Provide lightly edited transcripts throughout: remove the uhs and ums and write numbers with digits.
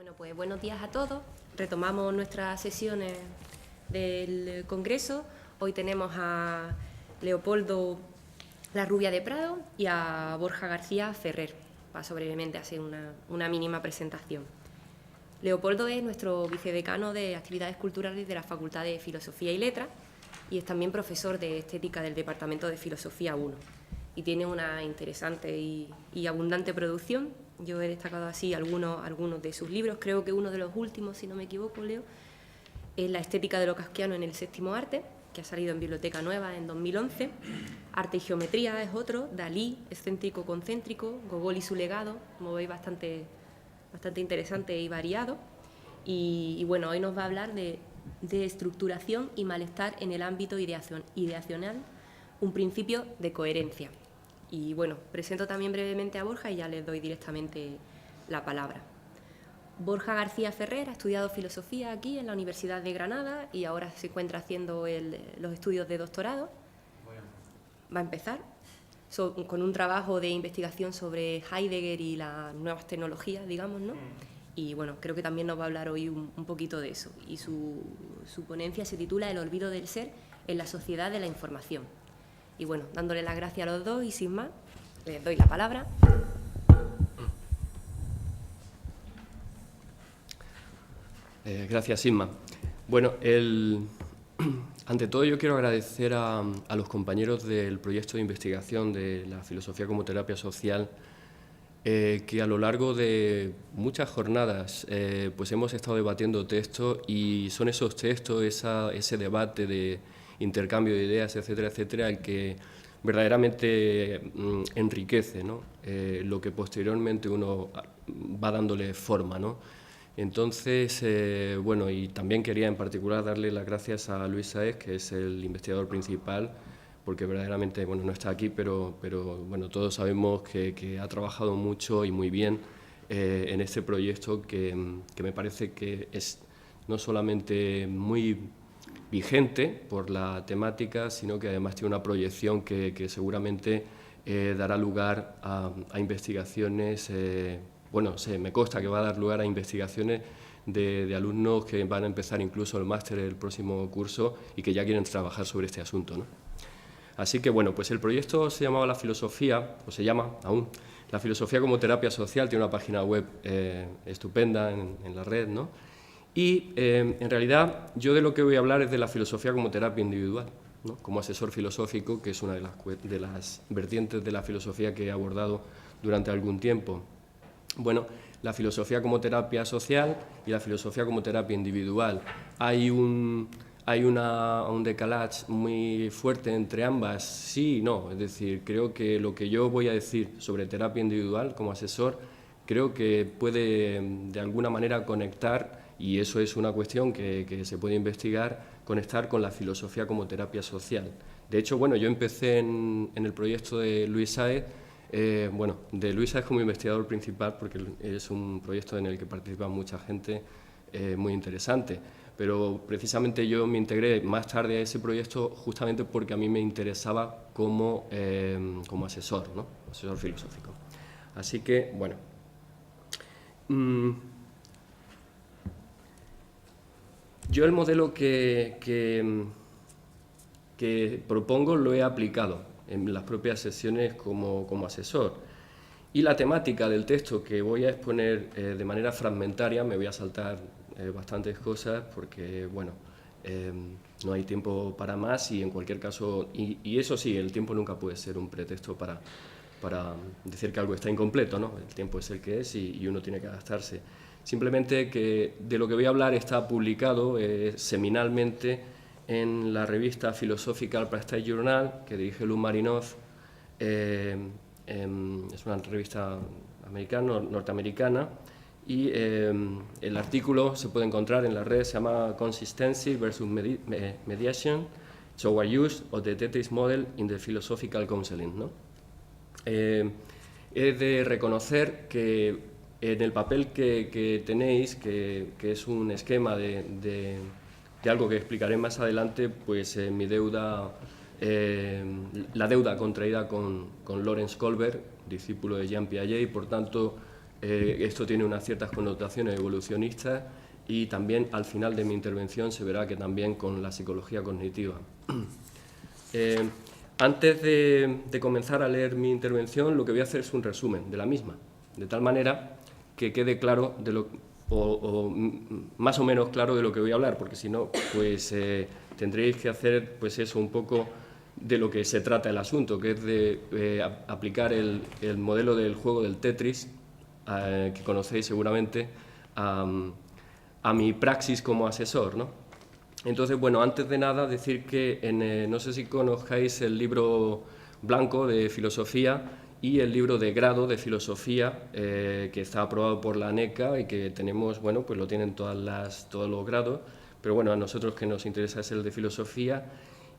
Bueno, pues buenos días a todos. Retomamos nuestras sesiones del Congreso. Hoy tenemos a Leopoldo Larrubia de Prado y a Borja García Ferrer. Paso brevemente a hacer una mínima presentación. Leopoldo es nuestro vicedecano de Actividades Culturales de la Facultad de Filosofía y Letras y es también profesor de Estética del Departamento de Filosofía 1 y tiene una interesante y abundante producción. Yo he destacado así algunos de sus libros. Creo que uno de los últimos, si no me equivoco, Leo, es La estética de lo kafkiano en el séptimo arte, que ha salido en Biblioteca Nueva en 2011. Arte y geometría es otro, Dalí, excéntrico-concéntrico, Gogol y su legado, como veis bastante interesante y variado. Y bueno, hoy nos va a hablar de estructuración y malestar en el ámbito ideacional, un principio de coherencia. Y bueno, presento también brevemente a Borja y ya les doy directamente la palabra. Borja García Ferrer ha estudiado filosofía aquí en la Universidad de Granada y ahora se encuentra haciendo los estudios de doctorado. Va a empezar con un trabajo de investigación sobre Heidegger y las nuevas tecnologías, digamos, ¿no? Y bueno, creo que también nos va a hablar hoy un poquito de eso. Y su ponencia se titula El olvido del ser en la sociedad de la información. Y bueno, dándole las gracias a los dos y sin más, les doy la palabra. Gracias, Inma. Bueno, ante todo yo quiero agradecer a los compañeros del proyecto de investigación de la filosofía como terapia social que a lo largo de muchas jornadas pues hemos estado debatiendo textos y son esos textos, ese debate de intercambio de ideas, etcétera, etcétera, el que verdaderamente enriquece, ¿no? Lo que posteriormente uno va dándole forma, ¿no? Entonces, bueno, y también quería en particular darle las gracias a Luis Sáez, que es el investigador principal, porque verdaderamente, bueno, no está aquí, pero bueno, todos sabemos que ha trabajado mucho y muy bien en este proyecto que me parece que es no solamente muy vigente por la temática, sino que además tiene una proyección que seguramente dará lugar a investigaciones, bueno, me consta que va a dar lugar a investigaciones de alumnos que van a empezar incluso el máster el próximo curso y que ya quieren trabajar sobre este asunto, ¿no? Así que, bueno, pues el proyecto se llamaba La Filosofía, o se llama aún, La Filosofía como Terapia Social, tiene una página web estupenda en la red, ¿no? Y en realidad yo de lo que voy a hablar es de la filosofía como terapia individual, ¿no? Como asesor filosófico, que es una de las vertientes de la filosofía que he abordado durante algún tiempo. Bueno, la filosofía como terapia social y la filosofía como terapia individual. Hay un decalage muy fuerte entre ambas, sí y no. Es decir, creo que lo que yo voy a decir sobre terapia individual como asesor, creo que puede de alguna manera conectar, y eso es una cuestión que se puede investigar, conectar con la filosofía como terapia social. De hecho, bueno, yo empecé en el proyecto de Luis Sáez, bueno, de Luis Sáez como investigador principal, porque es un proyecto en el que participa mucha gente muy interesante, pero precisamente yo me integré más tarde a ese proyecto justamente porque a mí me interesaba como asesor, ¿no? Asesor filosófico. Así que, bueno, yo el modelo que propongo lo he aplicado en las propias sesiones como asesor. Y la temática del texto que voy a exponer de manera fragmentaria, me voy a saltar bastantes cosas porque, bueno, no hay tiempo para más y en cualquier caso, y eso sí, el tiempo nunca puede ser un pretexto para decir que algo está incompleto, ¿no? El tiempo es el que es y uno tiene que adaptarse. Simplemente que de lo que voy a hablar está publicado seminalmente en la revista Philosophical Practice Journal, que dirige Luz Marinoz. Es una revista norteamericana, y el artículo se puede encontrar en la red, se llama Consistency versus Mediation, Toward Use of the Tetris Model in the Philosophical Counseling, ¿no? He de reconocer que en el papel que tenéis, que es un esquema de algo que explicaré más adelante, pues mi deuda, la deuda contraída con Lawrence Kohlberg, discípulo de Jean Piaget, y por tanto Esto tiene unas ciertas connotaciones evolucionistas y también al final de mi intervención se verá que también con la psicología cognitiva. Antes de comenzar a leer mi intervención, lo que voy a hacer es un resumen de la misma, de tal manera que quede claro o más o menos claro de lo que voy a hablar, porque si no, pues tendréis que hacer pues eso un poco de lo que se trata el asunto, que es de aplicar el modelo del juego del Tetris, que conocéis seguramente, a mi praxis como asesor, ¿no? Entonces, bueno, antes de nada decir que no sé si conozcáis el libro blanco de filosofía y el libro de grado de filosofía que está aprobado por la ANECA y que tenemos, bueno, pues lo tienen todos los grados, pero bueno, a nosotros que nos interesa es el de filosofía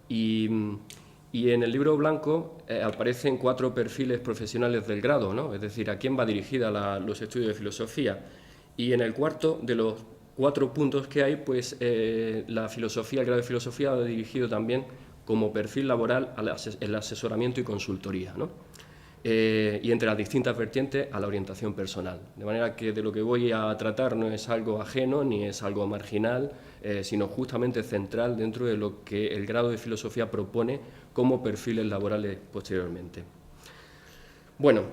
y en el libro blanco aparecen 4 perfiles profesionales del grado, ¿no? Es decir, a quién va dirigida los estudios de filosofía. Y en el cuarto de los 4 puntos que hay, pues la filosofía, el grado de filosofía va dirigido también como perfil laboral el asesoramiento y consultoría, ¿no? Y entre las distintas vertientes a la orientación personal. De manera que de lo que voy a tratar no es algo ajeno ni es algo marginal, sino justamente central dentro de lo que el grado de filosofía propone como perfiles laborales posteriormente. Bueno,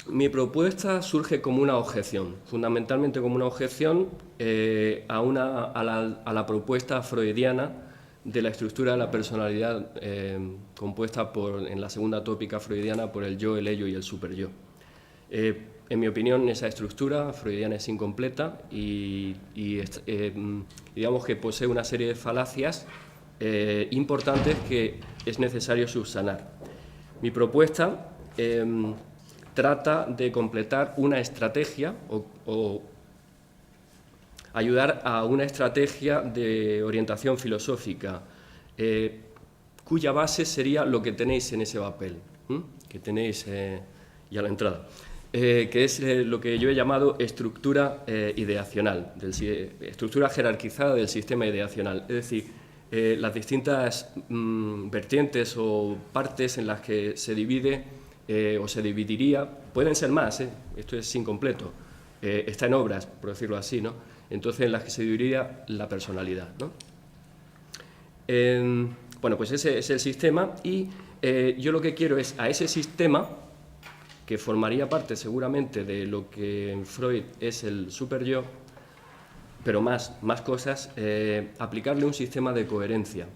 mi propuesta surge como una objeción, fundamentalmente como una objeción a la propuesta freudiana de la estructura de la personalidad compuesta en la segunda tópica freudiana por el yo, el ello y el superyo. En mi opinión, esa estructura freudiana es incompleta y digamos que posee una serie de falacias importantes que es necesario subsanar. Mi propuesta trata de completar una estrategia o ayudar a una estrategia de orientación filosófica cuya base sería lo que tenéis en ese papel, que tenéis ya a la entrada, que es lo que yo he llamado estructura ideacional, estructura jerarquizada del sistema ideacional, es decir, las distintas vertientes o partes en las que se divide o se dividiría, pueden ser más, esto es incompleto, está en obras, por decirlo así, ¿no? Entonces en las que se dividiría la personalidad, ¿no? Bueno, pues ese es el sistema y yo lo que quiero es a ese sistema, que formaría parte seguramente de lo que en Freud es el superyo, pero más cosas, aplicarle un sistema de coherencia.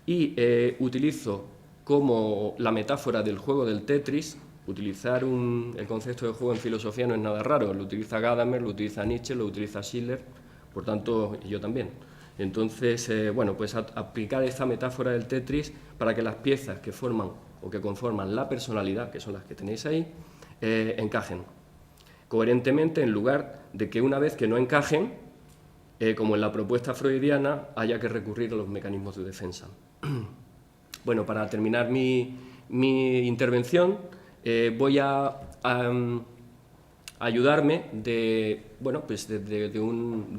Y utilizo como la metáfora del juego del Tetris. Utilizar el concepto de juego en filosofía no es nada raro, lo utiliza Gadamer, lo utiliza Nietzsche, lo utiliza Schiller, por tanto yo también. Entonces, bueno, pues aplicar esta metáfora del Tetris para que las piezas que forman o que conforman la personalidad, que son las que tenéis ahí, encajen coherentemente, en lugar de que una vez que no encajen, como en la propuesta freudiana, haya que recurrir a los mecanismos de defensa. Bueno, para terminar mi intervención, voy a ayudarme de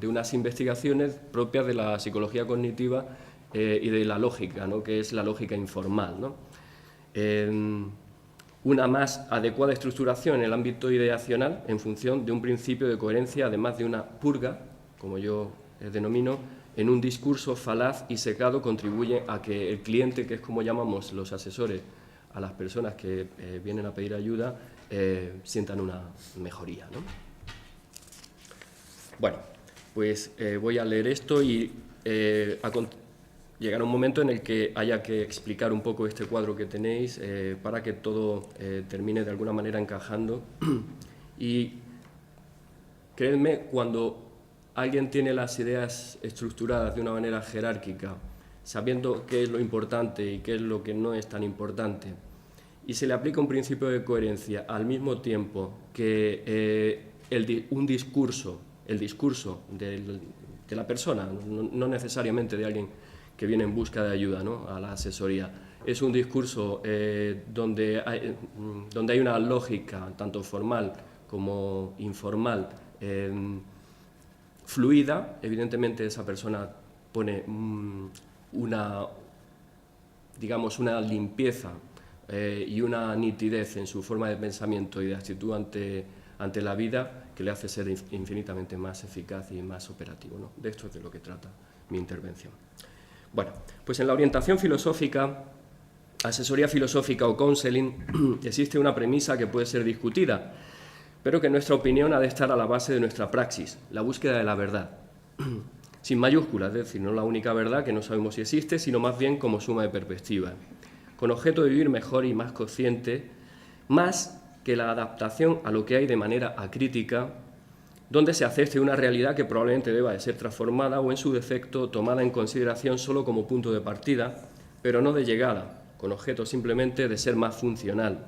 unas investigaciones propias de la psicología cognitiva y de la lógica, ¿no? Que es la lógica informal, ¿no? Una más adecuada estructuración en el ámbito ideacional en función de un principio de coherencia, además de una purga, como yo denomino, en un discurso falaz y secado, contribuye a que el cliente, que es como llamamos los asesores a las personas que vienen a pedir ayuda, sientan una mejoría, ¿no? Bueno, pues voy a leer esto y llegará un momento en el que haya que explicar un poco este cuadro que tenéis para que todo termine de alguna manera encajando. Y creedme, cuando alguien tiene las ideas estructuradas de una manera jerárquica, sabiendo qué es lo importante y qué es lo que no es tan importante, y se le aplica un principio de coherencia al mismo tiempo que el discurso de la persona, no necesariamente de alguien que viene en busca de ayuda, ¿no?, a la asesoría, es un discurso donde hay una lógica tanto formal como informal, fluida. Evidentemente esa persona pone una limpieza y una nitidez en su forma de pensamiento y de actitud ante la vida que le hace ser infinitamente más eficaz y más operativo, ¿no? De esto es de lo que trata mi intervención. Bueno, pues en la orientación filosófica, asesoría filosófica o counseling, existe una premisa que puede ser discutida, pero que en nuestra opinión ha de estar a la base de nuestra praxis, la búsqueda de la verdad. Sin mayúsculas, es decir, no la única verdad que no sabemos si existe, sino más bien como suma de perspectivas, con objeto de vivir mejor y más consciente, más que la adaptación a lo que hay de manera acrítica, donde se acepte una realidad que probablemente deba de ser transformada o, en su defecto, tomada en consideración solo como punto de partida, pero no de llegada, con objeto simplemente de ser más funcional.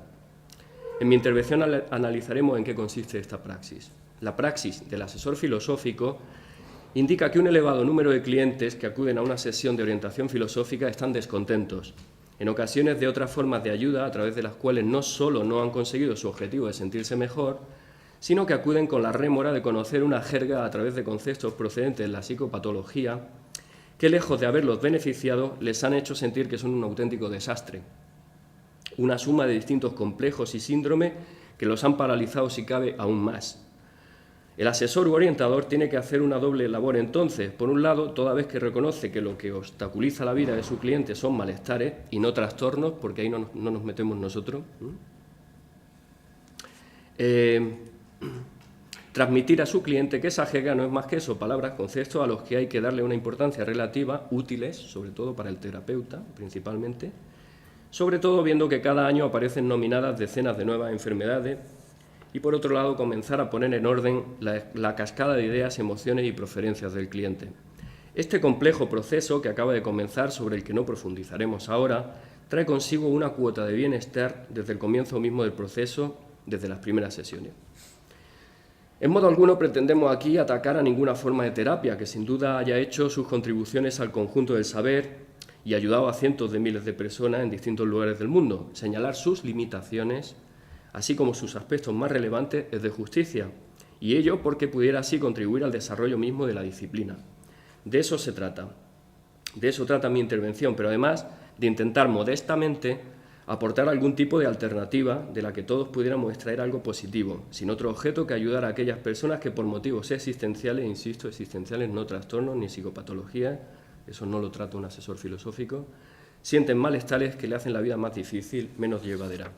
En mi intervención analizaremos en qué consiste esta praxis. La praxis del asesor filosófico indica que un elevado número de clientes que acuden a una sesión de orientación filosófica están descontentos, en ocasiones de otras formas de ayuda a través de las cuales no solo no han conseguido su objetivo de sentirse mejor, sino que acuden con la rémora de conocer una jerga a través de conceptos procedentes de la psicopatología que, lejos de haberlos beneficiado, les han hecho sentir que son un auténtico desastre, una suma de distintos complejos y síndromes que los han paralizado, si cabe, aún más. El asesor u orientador tiene que hacer una doble labor entonces. Por un lado, toda vez que reconoce que lo que obstaculiza la vida de su cliente son malestares y no trastornos, porque ahí no nos metemos nosotros, transmitir a su cliente que esa jerga no es más que eso, palabras, conceptos a los que hay que darle una importancia relativa, útiles, sobre todo para el terapeuta, principalmente, sobre todo viendo que cada año aparecen nominadas decenas de nuevas enfermedades, y por otro lado comenzar a poner en orden la cascada de ideas, emociones y preferencias del cliente. Este complejo proceso que acaba de comenzar, sobre el que no profundizaremos ahora, trae consigo una cuota de bienestar desde el comienzo mismo del proceso, desde las primeras sesiones. En modo alguno pretendemos aquí atacar a ninguna forma de terapia que sin duda haya hecho sus contribuciones al conjunto del saber y ayudado a cientos de miles de personas en distintos lugares del mundo. Señalar sus limitaciones, así como sus aspectos más relevantes, es de justicia, y ello porque pudiera así contribuir al desarrollo mismo de la disciplina. De eso se trata. De eso trata mi intervención, pero además de intentar modestamente aportar algún tipo de alternativa de la que todos pudiéramos extraer algo positivo, sin otro objeto que ayudar a aquellas personas que por motivos existenciales, insisto, existenciales, no trastornos ni psicopatologías, eso no lo trata un asesor filosófico, sienten malestares que le hacen la vida más difícil, menos llevadera.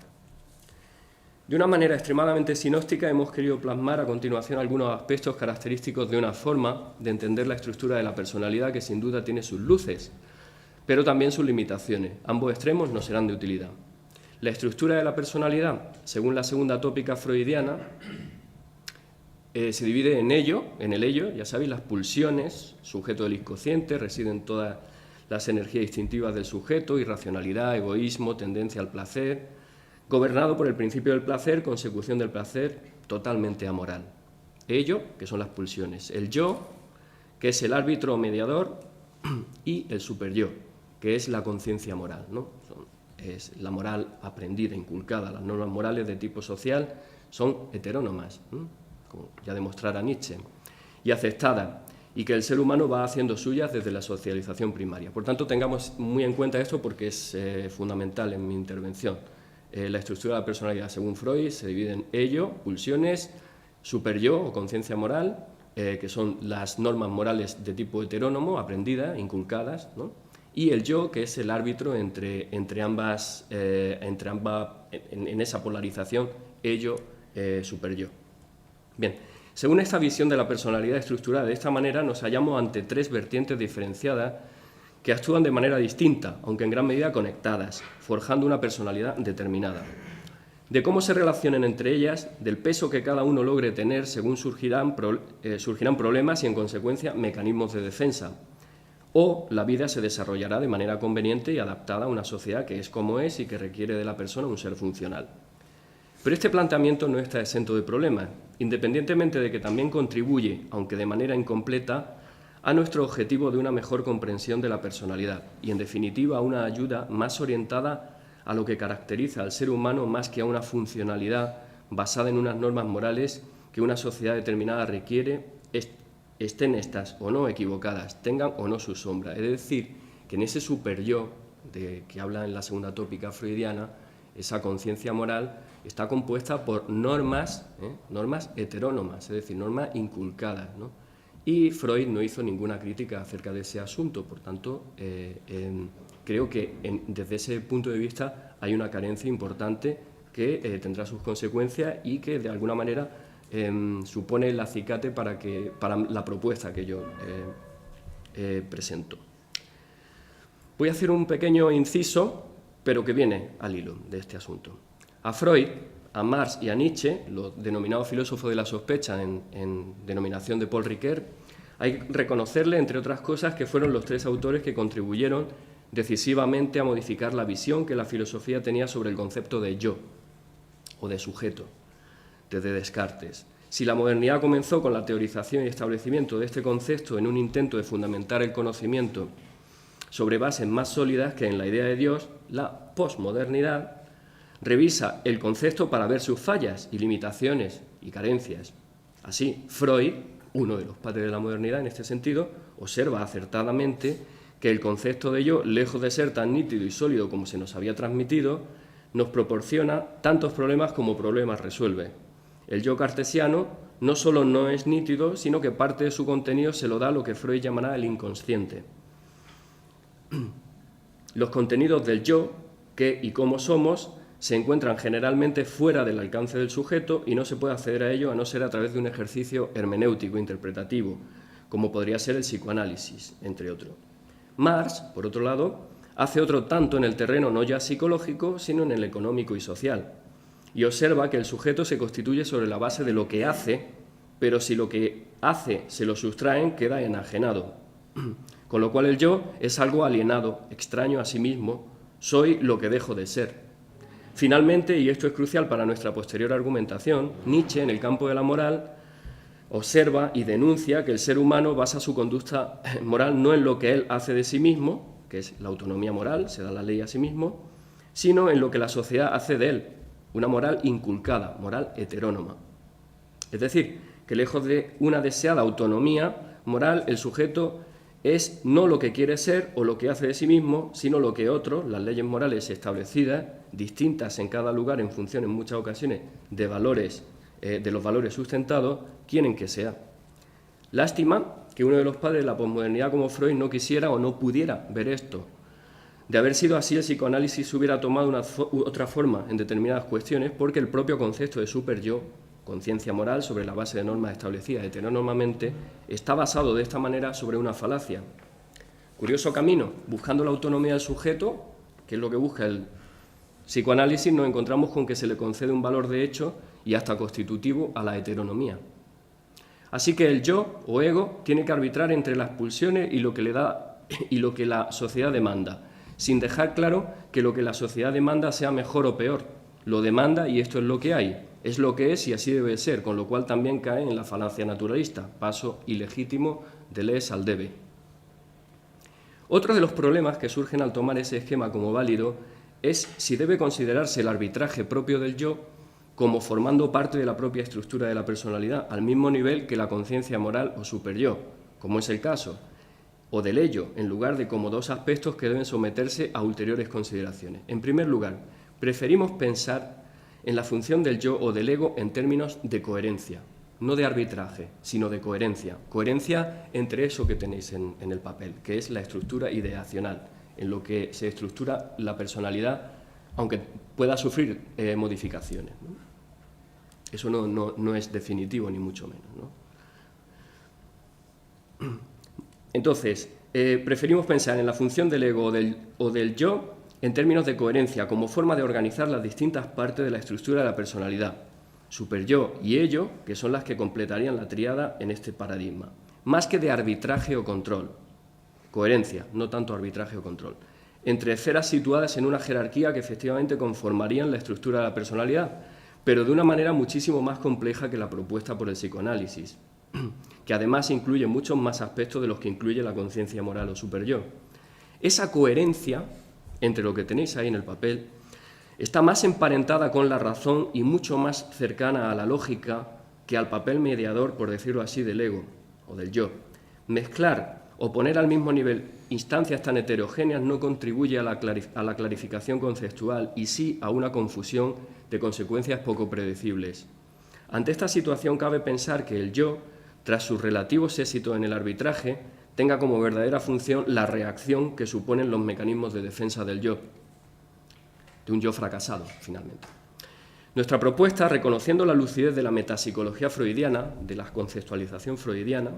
De una manera extremadamente sinóptica hemos querido plasmar a continuación algunos aspectos característicos de una forma de entender la estructura de la personalidad que sin duda tiene sus luces, pero también sus limitaciones. Ambos extremos nos serán de utilidad. La estructura de la personalidad, según la segunda tópica freudiana, se divide en el ello, ya sabéis, las pulsiones, sujeto del inconsciente, residen todas las energías instintivas del sujeto, irracionalidad, egoísmo, tendencia al placer, gobernado por el principio del placer, consecución del placer, totalmente amoral. Ello, que son las pulsiones. El yo, que es el árbitro o mediador, y el superyo, que es la conciencia moral, ¿no? Es la moral aprendida, inculcada. Las normas morales de tipo social son heterónomas, como ya demostrara Nietzsche, y aceptadas, y que el ser humano va haciendo suyas desde la socialización primaria. Por tanto, tengamos muy en cuenta esto porque es fundamental en mi intervención. La estructura de la personalidad, según Freud, se divide en ello, pulsiones, superyo o conciencia moral, que son las normas morales de tipo heterónomo, aprendidas, inculcadas, ¿no? Y el yo, que es el árbitro entre ambas, en esa polarización, ello, superyo. Bien, según esta visión de la personalidad estructurada de esta manera, nos hallamos ante tres vertientes diferenciadas que actúan de manera distinta, aunque en gran medida conectadas, forjando una personalidad determinada. De cómo se relacionen entre ellas, del peso que cada uno logre tener según surgirán problemas y, en consecuencia, mecanismos de defensa. O la vida se desarrollará de manera conveniente y adaptada a una sociedad que es como es y que requiere de la persona un ser funcional. Pero este planteamiento no está exento de problemas, independientemente de que también contribuye, aunque de manera incompleta, a nuestro objetivo de una mejor comprensión de la personalidad y, en definitiva, a una ayuda más orientada a lo que caracteriza al ser humano más que a una funcionalidad basada en unas normas morales que una sociedad determinada requiere, estén estas o no equivocadas, tengan o no su sombra. Es decir, que en ese superyo, de que habla en la segunda tópica freudiana, esa conciencia moral está compuesta por normas, normas heterónomas, es decir, normas inculcadas, ¿no? Y Freud no hizo ninguna crítica acerca de ese asunto, por tanto, creo que desde ese punto de vista hay una carencia importante que tendrá sus consecuencias y que de alguna manera supone el acicate para la propuesta que yo presento. Voy a hacer un pequeño inciso, pero que viene al hilo de este asunto. A Freud, a Marx y a Nietzsche, los denominados filósofos de la sospecha en denominación de Paul Ricoeur, hay que reconocerle, entre otras cosas, que fueron los tres autores que contribuyeron decisivamente a modificar la visión que la filosofía tenía sobre el concepto de yo o de sujeto, desde Descartes. Si la modernidad comenzó con la teorización y establecimiento de este concepto en un intento de fundamentar el conocimiento sobre bases más sólidas que en la idea de Dios, la posmodernidad revisa el concepto para ver sus fallas y limitaciones y carencias. Así, Freud, uno de los padres de la modernidad en este sentido, observa acertadamente que el concepto de yo, lejos de ser tan nítido y sólido como se nos había transmitido, nos proporciona tantos problemas como problemas resuelve. El yo cartesiano no solo no es nítido, sino que parte de su contenido se lo da lo que Freud llamará el inconsciente. Los contenidos del yo, qué y cómo somos, se encuentran generalmente fuera del alcance del sujeto y no se puede acceder a ello a no ser a través de un ejercicio hermenéutico, interpretativo, como podría ser el psicoanálisis, entre otros. Marx, por otro lado, hace otro tanto en el terreno no ya psicológico, sino en el económico y social, y observa que el sujeto se constituye sobre la base de lo que hace, pero si lo que hace se lo sustraen, queda enajenado. Con lo cual el yo es algo alienado, extraño a sí mismo, soy lo que dejo de ser. Finalmente, y esto es crucial para nuestra posterior argumentación, Nietzsche, en el campo de la moral, observa y denuncia que el ser humano basa su conducta moral no en lo que él hace de sí mismo, que es la autonomía moral, se da la ley a sí mismo, sino en lo que la sociedad hace de él, una moral inculcada, moral heterónoma. Es decir, que lejos de una deseada autonomía moral, el sujeto es no lo que quiere ser o lo que hace de sí mismo, sino lo que otros, las leyes morales establecidas, distintas en cada lugar en función en muchas ocasiones de los valores sustentados, quieren que sea. Lástima que uno de los padres de la posmodernidad como Freud no quisiera o no pudiera ver esto. De haber sido así, el psicoanálisis hubiera tomado otra forma en determinadas cuestiones, porque el propio concepto de superyo, conciencia moral sobre la base de normas establecidas heterónomamente, está basado de esta manera sobre una falacia. Curioso camino, buscando la autonomía del sujeto, que es lo que busca el psicoanálisis, nos encontramos con que se le concede un valor de hecho y hasta constitutivo a la heteronomía. Así que el yo o ego tiene que arbitrar entre las pulsiones y lo que le da y lo que la sociedad demanda, sin dejar claro que lo que la sociedad demanda sea mejor o peor. Lo demanda y esto es lo que hay. Es lo que es y así debe ser, con lo cual también cae en la falacia naturalista, paso ilegítimo del es al debe. Otro de los problemas que surgen al tomar ese esquema como válido es si debe considerarse el arbitraje propio del yo como formando parte de la propia estructura de la personalidad, al mismo nivel que la conciencia moral o superyo, como es el caso, o del ello, en lugar de como dos aspectos que deben someterse a ulteriores consideraciones. En primer lugar, preferimos pensar en la función del yo o del ego en términos de coherencia, no de arbitraje, sino de coherencia. Coherencia entre eso que tenéis en el papel, que es la estructura ideacional, en lo que se estructura la personalidad, aunque pueda sufrir modificaciones, ¿no? Eso no es definitivo, ni mucho menos, ¿no? Entonces, preferimos pensar en la función del ego o del yo en términos de coherencia, como forma de organizar las distintas partes de la estructura de la personalidad, superyo y ello, que son las que completarían la tríada en este paradigma, más que de arbitraje o control. Coherencia, no tanto arbitraje o control, entre esferas situadas en una jerarquía que efectivamente conformarían la estructura de la personalidad, pero de una manera muchísimo más compleja que la propuesta por el psicoanálisis, que además incluye muchos más aspectos de los que incluye la conciencia moral o superyo. Esa coherencia entre lo que tenéis ahí en el papel, está más emparentada con la razón y mucho más cercana a la lógica que al papel mediador, por decirlo así, del ego o del yo. Mezclar o poner al mismo nivel instancias tan heterogéneas no contribuye a la clarificación conceptual y sí a una confusión de consecuencias poco predecibles. Ante esta situación cabe pensar que el yo, tras sus relativos éxitos en el arbitraje, tenga como verdadera función la reacción que suponen los mecanismos de defensa del yo, de un yo fracasado, finalmente. Nuestra propuesta, reconociendo la lucidez de la metapsicología freudiana, de la conceptualización freudiana,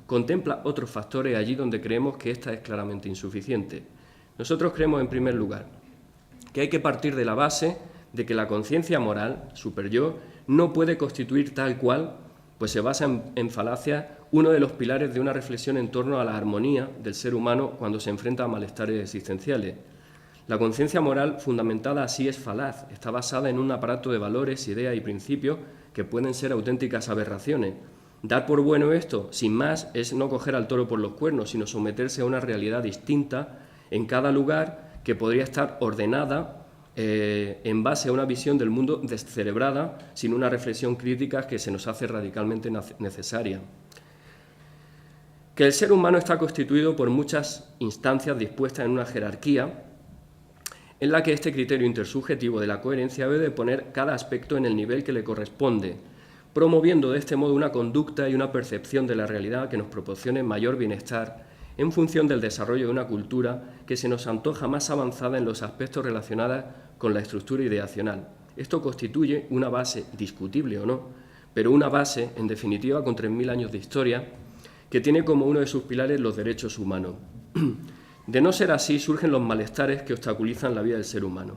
contempla otros factores allí donde creemos que esta es claramente insuficiente. Nosotros creemos, en primer lugar, que hay que partir de la base de que la conciencia moral, superyo, no puede constituir tal cual, pues se basa en falacias, uno de los pilares de una reflexión en torno a la armonía del ser humano cuando se enfrenta a malestares existenciales. La conciencia moral fundamentada así es falaz, está basada en un aparato de valores, ideas y principios que pueden ser auténticas aberraciones. Dar por bueno esto, sin más, es no coger al toro por los cuernos, sino someterse a una realidad distinta en cada lugar que podría estar ordenada en base a una visión del mundo descerebrada, sin una reflexión crítica que se nos hace radicalmente necesaria. Que el ser humano está constituido por muchas instancias dispuestas en una jerarquía en la que este criterio intersubjetivo de la coherencia debe de poner cada aspecto en el nivel que le corresponde, promoviendo de este modo una conducta y una percepción de la realidad que nos proporcione mayor bienestar en función del desarrollo de una cultura que se nos antoja más avanzada en los aspectos relacionados con la estructura ideacional. Esto constituye una base, discutible o no, pero una base, en definitiva, con 3000 años de historia, que tiene como uno de sus pilares los derechos humanos. De no ser así, surgen los malestares que obstaculizan la vida del ser humano.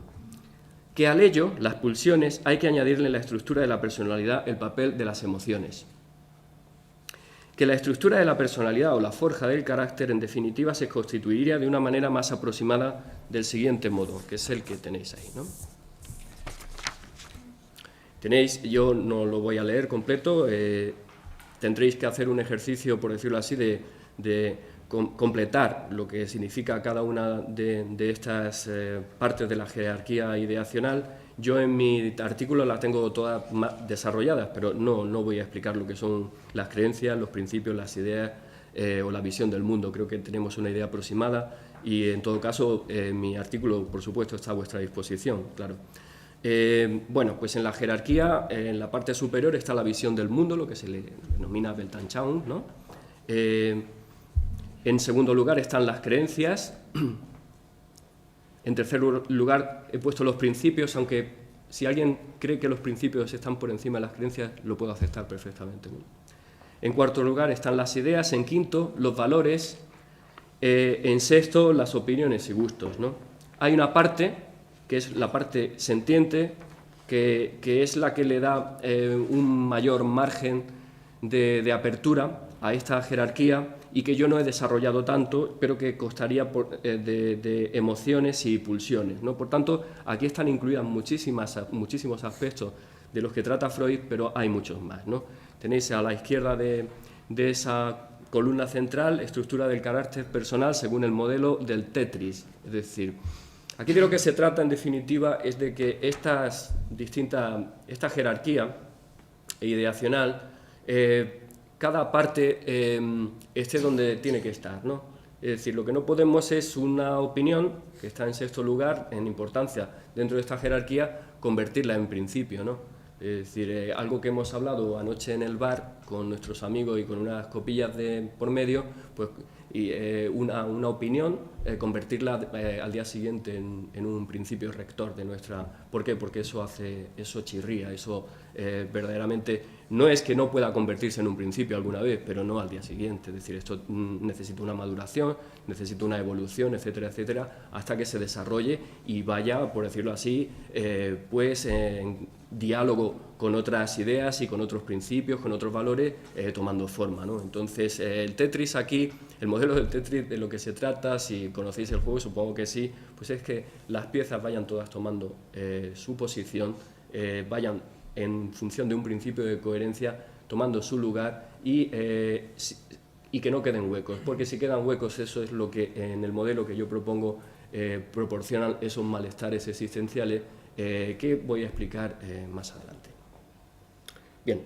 Que al ello, las pulsiones, hay que añadirle en la estructura de la personalidad el papel de las emociones. Que la estructura de la personalidad o la forja del carácter, en definitiva, se constituiría de una manera más aproximada del siguiente modo, que es el que tenéis ahí, ¿no? Yo no lo voy a leer completo, tendréis que hacer un ejercicio, por decirlo así, de completar lo que significa cada una de estas partes de la jerarquía ideacional. Yo en mi artículo las tengo todas más desarrolladas, pero no voy a explicar lo que son las creencias, los principios, las ideas o la visión del mundo. Creo que tenemos una idea aproximada y, en todo caso, mi artículo, por supuesto, está a vuestra disposición, claro. Bueno, pues en la jerarquía, en la parte superior, está la visión del mundo, lo que se le denomina Weltanschauung, ¿no? En segundo lugar están las creencias. En tercer lugar he puesto los principios, aunque si alguien cree que los principios están por encima de las creencias, lo puedo aceptar perfectamente, ¿no? En cuarto lugar están las ideas. En quinto, los valores. En sexto, las opiniones y gustos, ¿no? Hay una parte, que es la parte sentiente, que es la que le da un mayor margen de apertura a esta jerarquía y que yo no he desarrollado tanto, pero que constaría de emociones y pulsiones, ¿no? Por tanto, aquí están incluidas muchísimos aspectos de los que trata Freud, pero hay muchos más, ¿no? Tenéis a la izquierda de esa columna central, estructura del carácter personal según el modelo del Tetris. Es decir, aquí de lo que se trata, en definitiva, es de que esta jerarquía ideacional, cada parte esté donde tiene que estar, ¿no? Es decir, lo que no podemos es una opinión, que está en sexto lugar en importancia dentro de esta jerarquía, convertirla en principio, ¿no? Es decir, algo que hemos hablado anoche en el bar con nuestros amigos y con unas copillas por medio, pues una opinión, convertirla al día siguiente en un principio rector de nuestra... ¿Por qué? Porque eso chirría, eso verdaderamente... No es que no pueda convertirse en un principio alguna vez, pero no al día siguiente. Es decir, esto necesita una maduración, necesita una evolución, etcétera, etcétera, hasta que se desarrolle y vaya, por decirlo así, pues en diálogo con otras ideas y con otros principios, con otros valores, tomando forma, ¿no? Entonces, el Tetris aquí, el modelo del Tetris, de lo que se trata, si conocéis el juego, supongo que sí, pues es que las piezas vayan todas tomando su posición, vayan en función de un principio de coherencia, tomando su lugar y que no queden huecos, porque si quedan huecos, eso es lo que en el modelo que yo propongo proporcionan esos malestares existenciales que voy a explicar más adelante. Bien,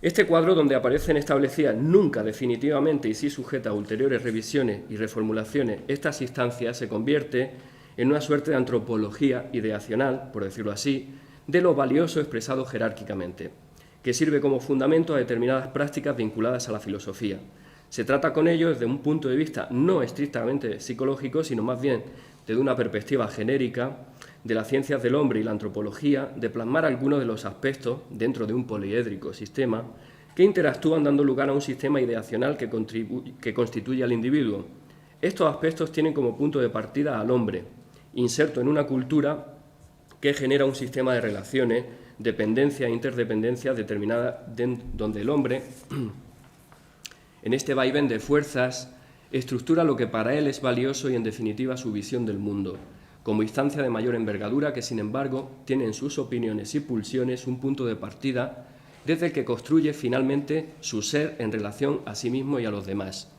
Este cuadro, donde aparecen establecidas nunca definitivamente y sí sujeta a ulteriores revisiones y reformulaciones estas instancias, se convierte en una suerte de antropología ideacional, por decirlo así, de lo valioso expresado jerárquicamente, que sirve como fundamento a determinadas prácticas vinculadas a la filosofía. Se trata con ello desde un punto de vista no estrictamente psicológico, sino más bien desde una perspectiva genérica de las ciencias del hombre y la antropología, de plasmar algunos de los aspectos dentro de un poliédrico sistema que interactúan dando lugar a un sistema ideacional que constituye al individuo. Estos aspectos tienen como punto de partida al hombre, inserto en una cultura que genera un sistema de relaciones, dependencia e interdependencia determinada, donde el hombre, en este vaivén de fuerzas, estructura lo que para él es valioso y, en definitiva, su visión del mundo, como instancia de mayor envergadura que, sin embargo, tiene en sus opiniones y pulsiones un punto de partida desde el que construye finalmente su ser en relación a sí mismo y a los demás.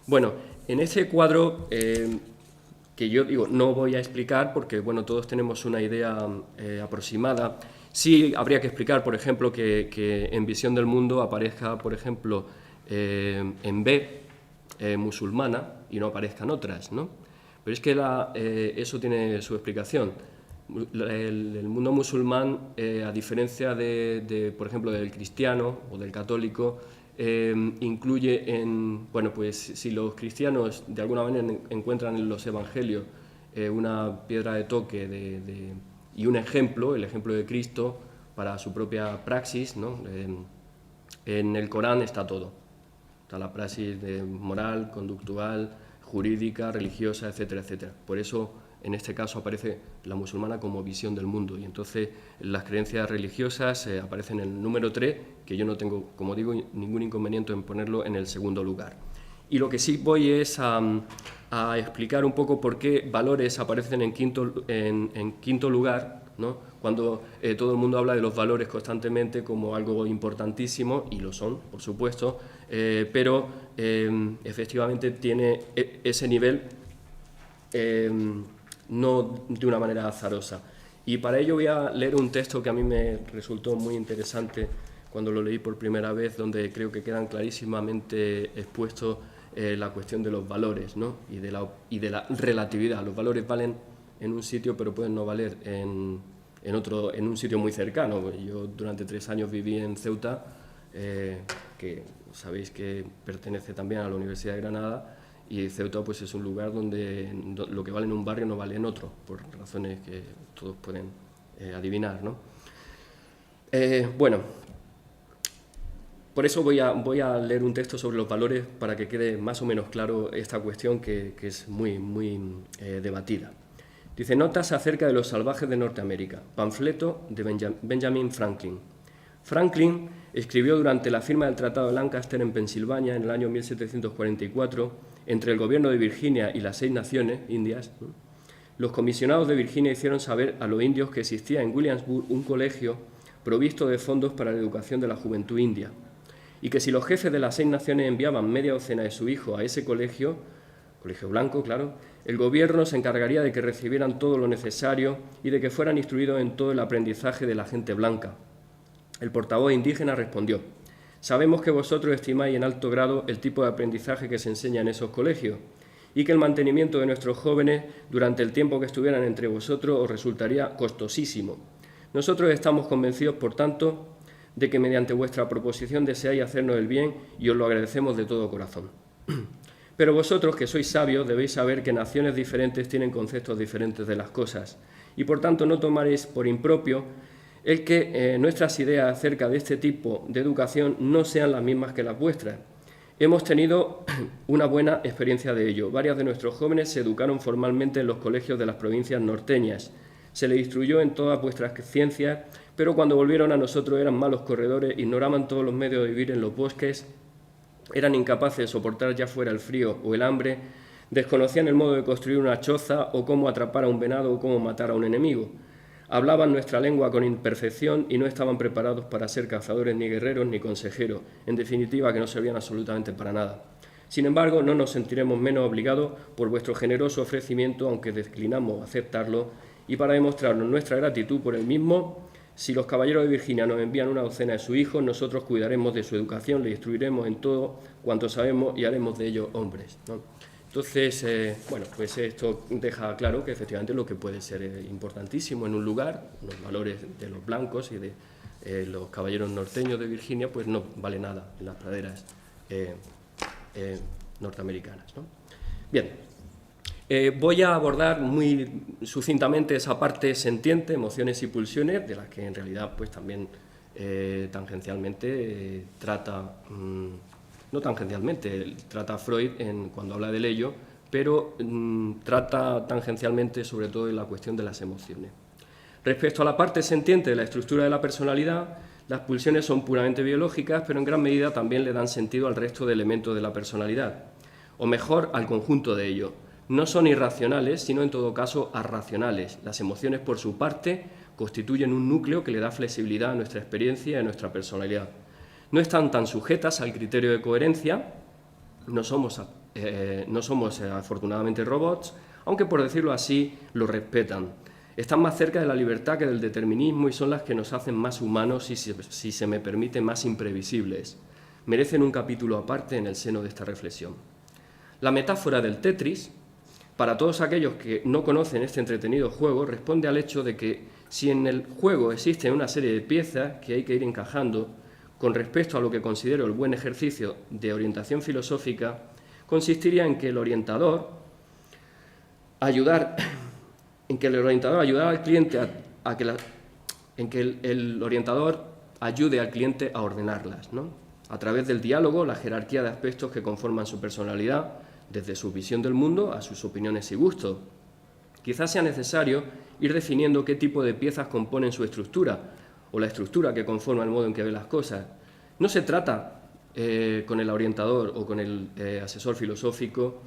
Bueno, en ese cuadro que yo digo no voy a explicar porque bueno, todos tenemos una idea aproximada. Sí habría que explicar, por ejemplo, que en Visión del Mundo aparezca, por ejemplo, en B, musulmana, y no aparezcan otras, ¿no? Pero es que eso tiene su explicación. El mundo musulmán, a diferencia por ejemplo, del cristiano o del católico, incluye bueno, pues si los cristianos de alguna manera encuentran en los evangelios una piedra de toque y un ejemplo, el ejemplo de Cristo para su propia praxis, ¿no? En el Corán está todo. Está la praxis moral, conductual, jurídica, religiosa, etcétera, etcétera. Por eso, en este caso, aparece la musulmana como visión del mundo. Y entonces las creencias religiosas aparecen en el número 3, que yo no tengo, como digo, ningún inconveniente en ponerlo en el segundo lugar. Y lo que sí voy es a explicar un poco por qué valores aparecen en quinto lugar, ¿no? Cuando todo el mundo habla de los valores constantemente como algo importantísimo, y lo son, por supuesto, pero efectivamente tiene ese nivel no de una manera azarosa. Y para ello voy a leer un texto que a mí me resultó muy interesante cuando lo leí por primera vez, donde creo que quedan clarísimamente expuestos la cuestión de los valores, ¿no? y de la relatividad. Los valores valen en un sitio, pero pueden no valer en un sitio muy cercano. Yo durante 3 años viví en Ceuta, que sabéis que pertenece también a la Universidad de Granada, y Ceuta pues es un lugar donde lo que vale en un barrio no vale en otro, por razones que todos pueden adivinar, ¿no? Bueno, por eso voy a leer un texto sobre los valores para que quede más o menos claro esta cuestión que es muy debatida. Dice: notas acerca de los salvajes de Norteamérica, panfleto de Benjamin Franklin. Franklin escribió durante la firma del Tratado de Lancaster en Pensilvania en el año 1744, entre el gobierno de Virginia y las 6 naciones indias. Los comisionados de Virginia hicieron saber a los indios que existía en Williamsburg un colegio provisto de fondos para la educación de la juventud india, y que si los jefes de las 6 naciones enviaban media docena de sus hijos a ese colegio blanco, claro, el gobierno se encargaría de que recibieran todo lo necesario y de que fueran instruidos en todo el aprendizaje de la gente blanca. El portavoz indígena respondió: sabemos que vosotros estimáis en alto grado el tipo de aprendizaje que se enseña en esos colegios y que el mantenimiento de nuestros jóvenes durante el tiempo que estuvieran entre vosotros os resultaría costosísimo. Nosotros estamos convencidos, por tanto, de que mediante vuestra proposición deseáis hacernos el bien y os lo agradecemos de todo corazón. Pero vosotros, que sois sabios, debéis saber que naciones diferentes tienen conceptos diferentes de las cosas y, por tanto, no tomaréis por impropio el que nuestras ideas acerca de este tipo de educación no sean las mismas que las vuestras. Hemos tenido una buena experiencia de ello. Varios de nuestros jóvenes se educaron formalmente en los colegios de las provincias norteñas. Se les instruyó en todas vuestras ciencias, pero cuando volvieron a nosotros eran malos corredores, ignoraban todos los medios de vivir en los bosques, eran incapaces de soportar ya fuera el frío o el hambre, desconocían el modo de construir una choza o cómo atrapar a un venado o cómo matar a un enemigo. Hablaban nuestra lengua con imperfección y no estaban preparados para ser cazadores, ni guerreros, ni consejeros. En definitiva, que no servían absolutamente para nada. Sin embargo, no nos sentiremos menos obligados por vuestro generoso ofrecimiento, aunque declinamos aceptarlo, y para demostrarnos nuestra gratitud por el mismo, Si los caballeros de Virginia nos envían una docena de sus hijos, nosotros cuidaremos de su educación, le instruiremos en todo cuanto sabemos y haremos de ellos hombres, ¿no? Entonces, bueno, pues esto deja claro que efectivamente lo que puede ser importantísimo en un lugar, los valores de los blancos y de los caballeros norteños de Virginia, pues no vale nada en las praderas norteamericanas, ¿no? Bien, voy a abordar muy sucintamente esa parte sentiente, emociones y pulsiones, de las que en realidad pues también tangencialmente trata, no tangencialmente, trata Freud cuando habla del ello, pero trata tangencialmente sobre todo en la cuestión de las emociones. Respecto a la parte sentiente de la estructura de la personalidad, las pulsiones son puramente biológicas, pero en gran medida también le dan sentido al resto de elementos de la personalidad, o mejor, al conjunto de ellos. No son irracionales, sino en todo caso arracionales. Las emociones, por su parte, constituyen un núcleo que le da flexibilidad a nuestra experiencia y a nuestra personalidad. No están tan sujetas al criterio de coherencia, no somos afortunadamente robots, aunque por decirlo así, lo respetan. Están más cerca de la libertad que del determinismo y son las que nos hacen más humanos y, si se me permite, más imprevisibles. Merecen un capítulo aparte en el seno de esta reflexión. La metáfora del Tetris, para todos aquellos que no conocen este entretenido juego, responde al hecho de que si en el juego existen una serie de piezas que hay que ir encajando, con respecto a lo que considero el buen ejercicio de orientación filosófica, consistiría en que el orientador ayudara al cliente el orientador ayude al cliente a ordenarlas, ¿no? A través del diálogo, la jerarquía de aspectos que conforman su personalidad, desde su visión del mundo a sus opiniones y gustos. Quizás sea necesario ir definiendo qué tipo de piezas componen su estructura, o la estructura que conforma el modo en que ve las cosas. No se trata, con el orientador o con el asesor filosófico,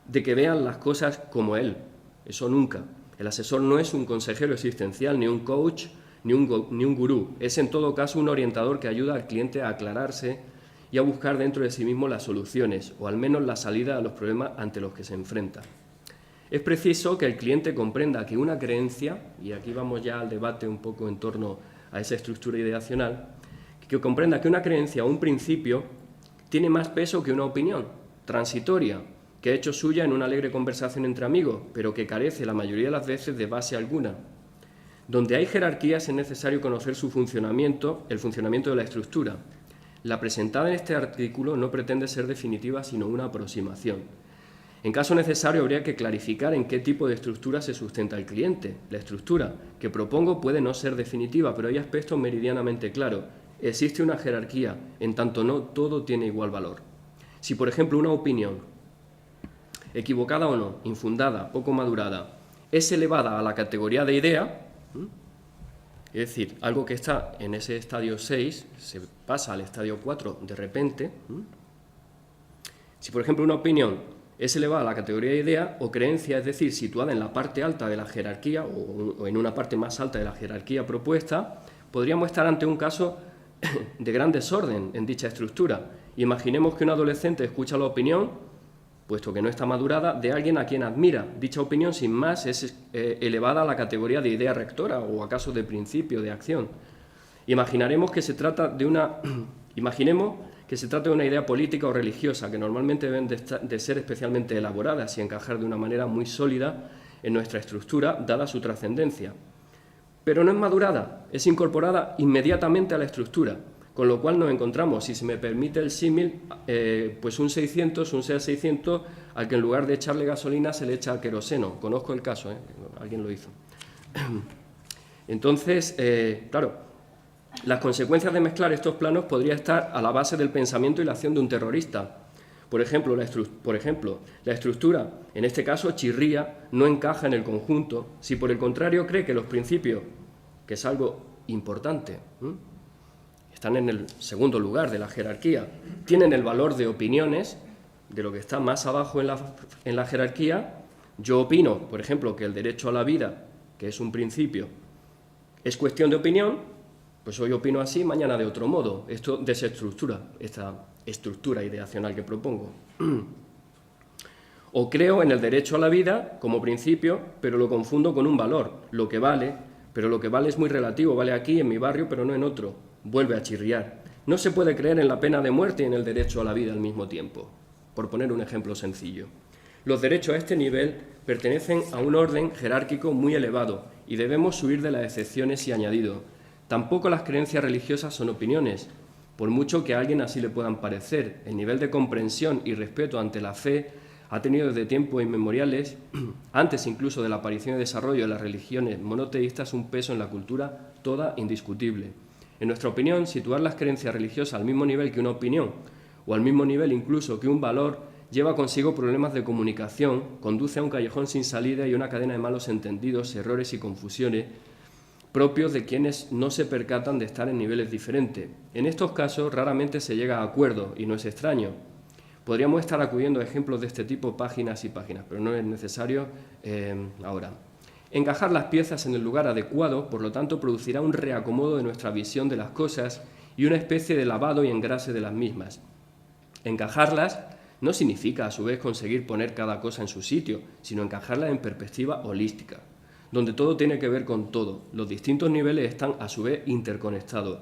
de que vean las cosas como él. Eso nunca. El asesor no es un consejero existencial, ni un coach, ni un gurú. Es en todo caso un orientador que ayuda al cliente a aclararse y a buscar dentro de sí mismo las soluciones, o al menos la salida a los problemas ante los que se enfrenta. Es preciso que el cliente comprenda que una creencia, y aquí vamos ya al debate un poco en torno a esa estructura ideacional, que comprenda que una creencia o un principio tiene más peso que una opinión transitoria, que ha hecho suya en una alegre conversación entre amigos, pero que carece la mayoría de las veces de base alguna. Donde hay jerarquías es necesario conocer el funcionamiento de la estructura. La presentada en este artículo no pretende ser definitiva, sino una aproximación. En caso necesario, habría que clarificar en qué tipo de estructura se sustenta el cliente. La estructura que propongo puede no ser definitiva, pero hay aspectos meridianamente claros. Existe una jerarquía, en tanto no todo tiene igual valor. Si, por ejemplo, una opinión, equivocada o no, infundada, poco madurada, es elevada a la categoría de idea, es decir, algo que está en ese estadio 6 se pasa al estadio 4 de repente. Si, por ejemplo, una opinión es elevada a la categoría de idea o creencia, es decir, situada en la parte alta de la jerarquía o en una parte más alta de la jerarquía propuesta, podríamos estar ante un caso de gran desorden en dicha estructura. Imaginemos que un adolescente escucha la opinión, puesto que no está madurada, de alguien a quien admira. Dicha opinión, sin más, es elevada a la categoría de idea rectora o acaso de principio, de acción. Imaginemos que se trata de una idea política o religiosa, que normalmente deben de ser especialmente elaboradas y encajar de una manera muy sólida en nuestra estructura, dada su trascendencia. Pero no es madurada, es incorporada inmediatamente a la estructura, con lo cual nos encontramos, si se me permite el símil, pues un 600, un SEAT 600, al que en lugar de echarle gasolina se le echa queroseno. Conozco el caso, alguien lo hizo. Entonces, claro, las consecuencias de mezclar estos planos podría estar a la base del pensamiento y la acción de un terrorista. Por ejemplo, la estructura, en este caso chirría, no encaja en el conjunto. Si por el contrario cree que los principios, que es algo importante, están en el segundo lugar de la jerarquía, tienen el valor de opiniones de lo que está más abajo en la jerarquía. Yo opino, por ejemplo, que el derecho a la vida, que es un principio, es cuestión de opinión, pues hoy opino así, mañana de otro modo. Esto desestructura esta estructura ideacional que propongo. O creo en el derecho a la vida como principio, pero lo confundo con un valor, lo que vale, Pero lo que vale es muy relativo, vale aquí, en mi barrio, pero no en otro. Vuelve a chirriar. No se puede creer en la pena de muerte y en el derecho a la vida al mismo tiempo, por poner un ejemplo sencillo. Los derechos a este nivel pertenecen a un orden jerárquico muy elevado y debemos huir de las excepciones y añadidos. Tampoco las creencias religiosas son opiniones, por mucho que a alguien así le puedan parecer. El nivel de comprensión y respeto ante la fe ha tenido desde tiempos inmemoriales, antes incluso de la aparición y desarrollo de las religiones monoteístas, un peso en la cultura toda indiscutible. En nuestra opinión, situar las creencias religiosas al mismo nivel que una opinión, o al mismo nivel incluso que un valor, lleva consigo problemas de comunicación, conduce a un callejón sin salida y una cadena de malos entendidos, errores y confusiones propios de quienes no se percatan de estar en niveles diferentes. En estos casos raramente se llega a acuerdo y no es extraño. Podríamos estar acudiendo a ejemplos de este tipo páginas y páginas, pero no es necesario ahora. Encajar las piezas en el lugar adecuado, por lo tanto, producirá un reacomodo de nuestra visión de las cosas y una especie de lavado y engrase de las mismas. Encajarlas no significa, a su vez, conseguir poner cada cosa en su sitio, sino encajarlas en perspectiva holística, donde todo tiene que ver con todo. Los distintos niveles están, a su vez, interconectados.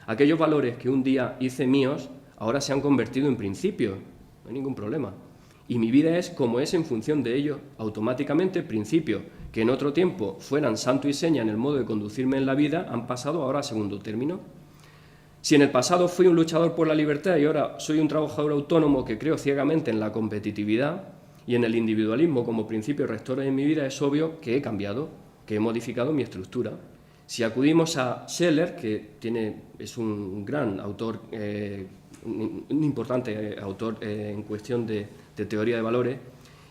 Aquellos valores que un día hice míos, ahora se han convertido en principios. No hay ningún problema. Y mi vida es como es en función de ello, automáticamente principios, que en otro tiempo fueran santo y seña en el modo de conducirme en la vida, han pasado ahora a segundo término. Si en el pasado fui un luchador por la libertad y ahora soy un trabajador autónomo que creo ciegamente en la competitividad y en el individualismo como principio rector en mi vida, es obvio que he cambiado, que he modificado mi estructura. Si acudimos a Scheller, que es un gran autor, un importante autor en cuestión de teoría de valores,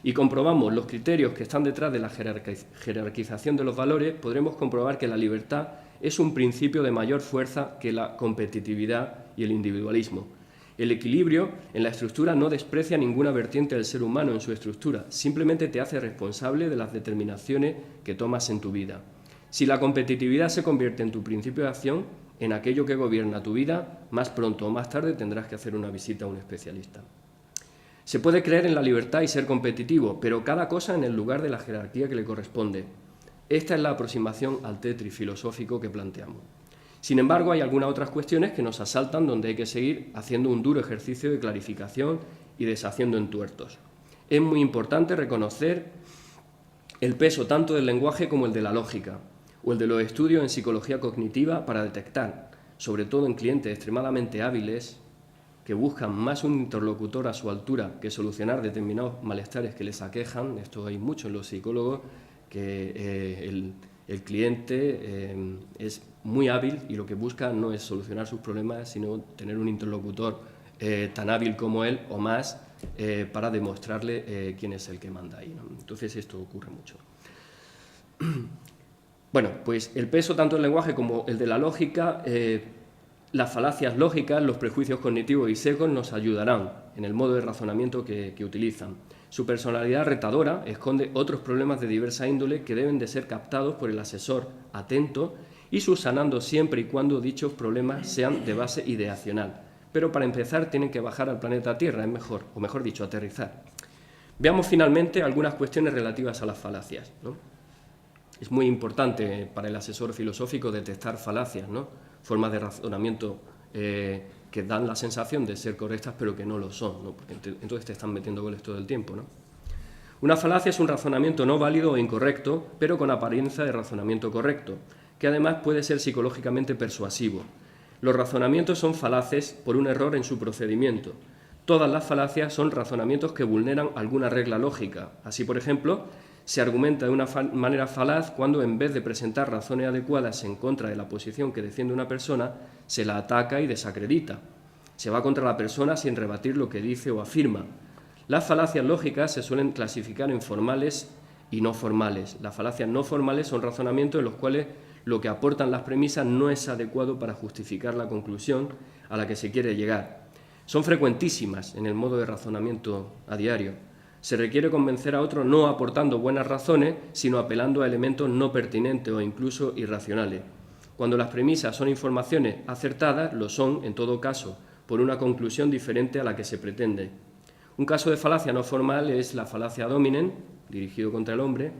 y comprobamos los criterios que están detrás de la jerarquización de los valores, podremos comprobar que la libertad es un principio de mayor fuerza que la competitividad y el individualismo. El equilibrio en la estructura no desprecia ninguna vertiente del ser humano en su estructura, simplemente te hace responsable de las determinaciones que tomas en tu vida. Si la competitividad se convierte en tu principio de acción, en aquello que gobierna tu vida, más pronto o más tarde tendrás que hacer una visita a un especialista. Se puede creer en la libertad y ser competitivo, pero cada cosa en el lugar de la jerarquía que le corresponde. Esta es la aproximación al Tetris filosófico que planteamos. Sin embargo, hay algunas otras cuestiones que nos asaltan donde hay que seguir haciendo un duro ejercicio de clarificación y deshaciendo entuertos. Es muy importante reconocer el peso tanto del lenguaje como el de la lógica, o el de los estudios en psicología cognitiva para detectar, sobre todo en clientes extremadamente hábiles, que buscan más un interlocutor a su altura que solucionar determinados malestares que les aquejan. Esto hay mucho en los psicólogos, que el cliente es muy hábil y lo que busca no es solucionar sus problemas, sino tener un interlocutor tan hábil como él o más para demostrarle quién es el que manda ahí, ¿no? Entonces esto ocurre mucho. Bueno, pues el peso tanto del lenguaje como el de la lógica, las falacias lógicas, los prejuicios cognitivos y sesgos nos ayudarán en el modo de razonamiento que utilizan. Su personalidad retadora esconde otros problemas de diversa índole que deben de ser captados por el asesor atento y subsanando siempre y cuando dichos problemas sean de base ideacional. Pero para empezar tienen que bajar al planeta Tierra, es mejor, o mejor dicho, aterrizar. Veamos finalmente algunas cuestiones relativas a las falacias, ¿no? Es muy importante para el asesor filosófico detectar falacias, ¿no? Formas de razonamiento que dan la sensación de ser correctas pero que no lo son, ¿no? Porque entonces te están metiendo goles todo el tiempo, ¿no? Una falacia es un razonamiento no válido o incorrecto, pero con apariencia de razonamiento correcto, que además puede ser psicológicamente persuasivo. Los razonamientos son falaces por un error en su procedimiento. Todas las falacias son razonamientos que vulneran alguna regla lógica. Así, por ejemplo, se argumenta de una manera falaz cuando, en vez de presentar razones adecuadas en contra de la posición que defiende una persona, se la ataca y desacredita. Se va contra la persona sin rebatir lo que dice o afirma. Las falacias lógicas se suelen clasificar en formales y no formales. Las falacias no formales son razonamientos en los cuales lo que aportan las premisas no es adecuado para justificar la conclusión a la que se quiere llegar. Son frecuentísimas en el modo de razonamiento a diario. Se requiere convencer a otro no aportando buenas razones, sino apelando a elementos no pertinentes o incluso irracionales. Cuando las premisas son informaciones acertadas, lo son, en todo caso, por una conclusión diferente a la que se pretende. Un caso de falacia no formal es la falacia ad hominem, dirigido contra el hombre,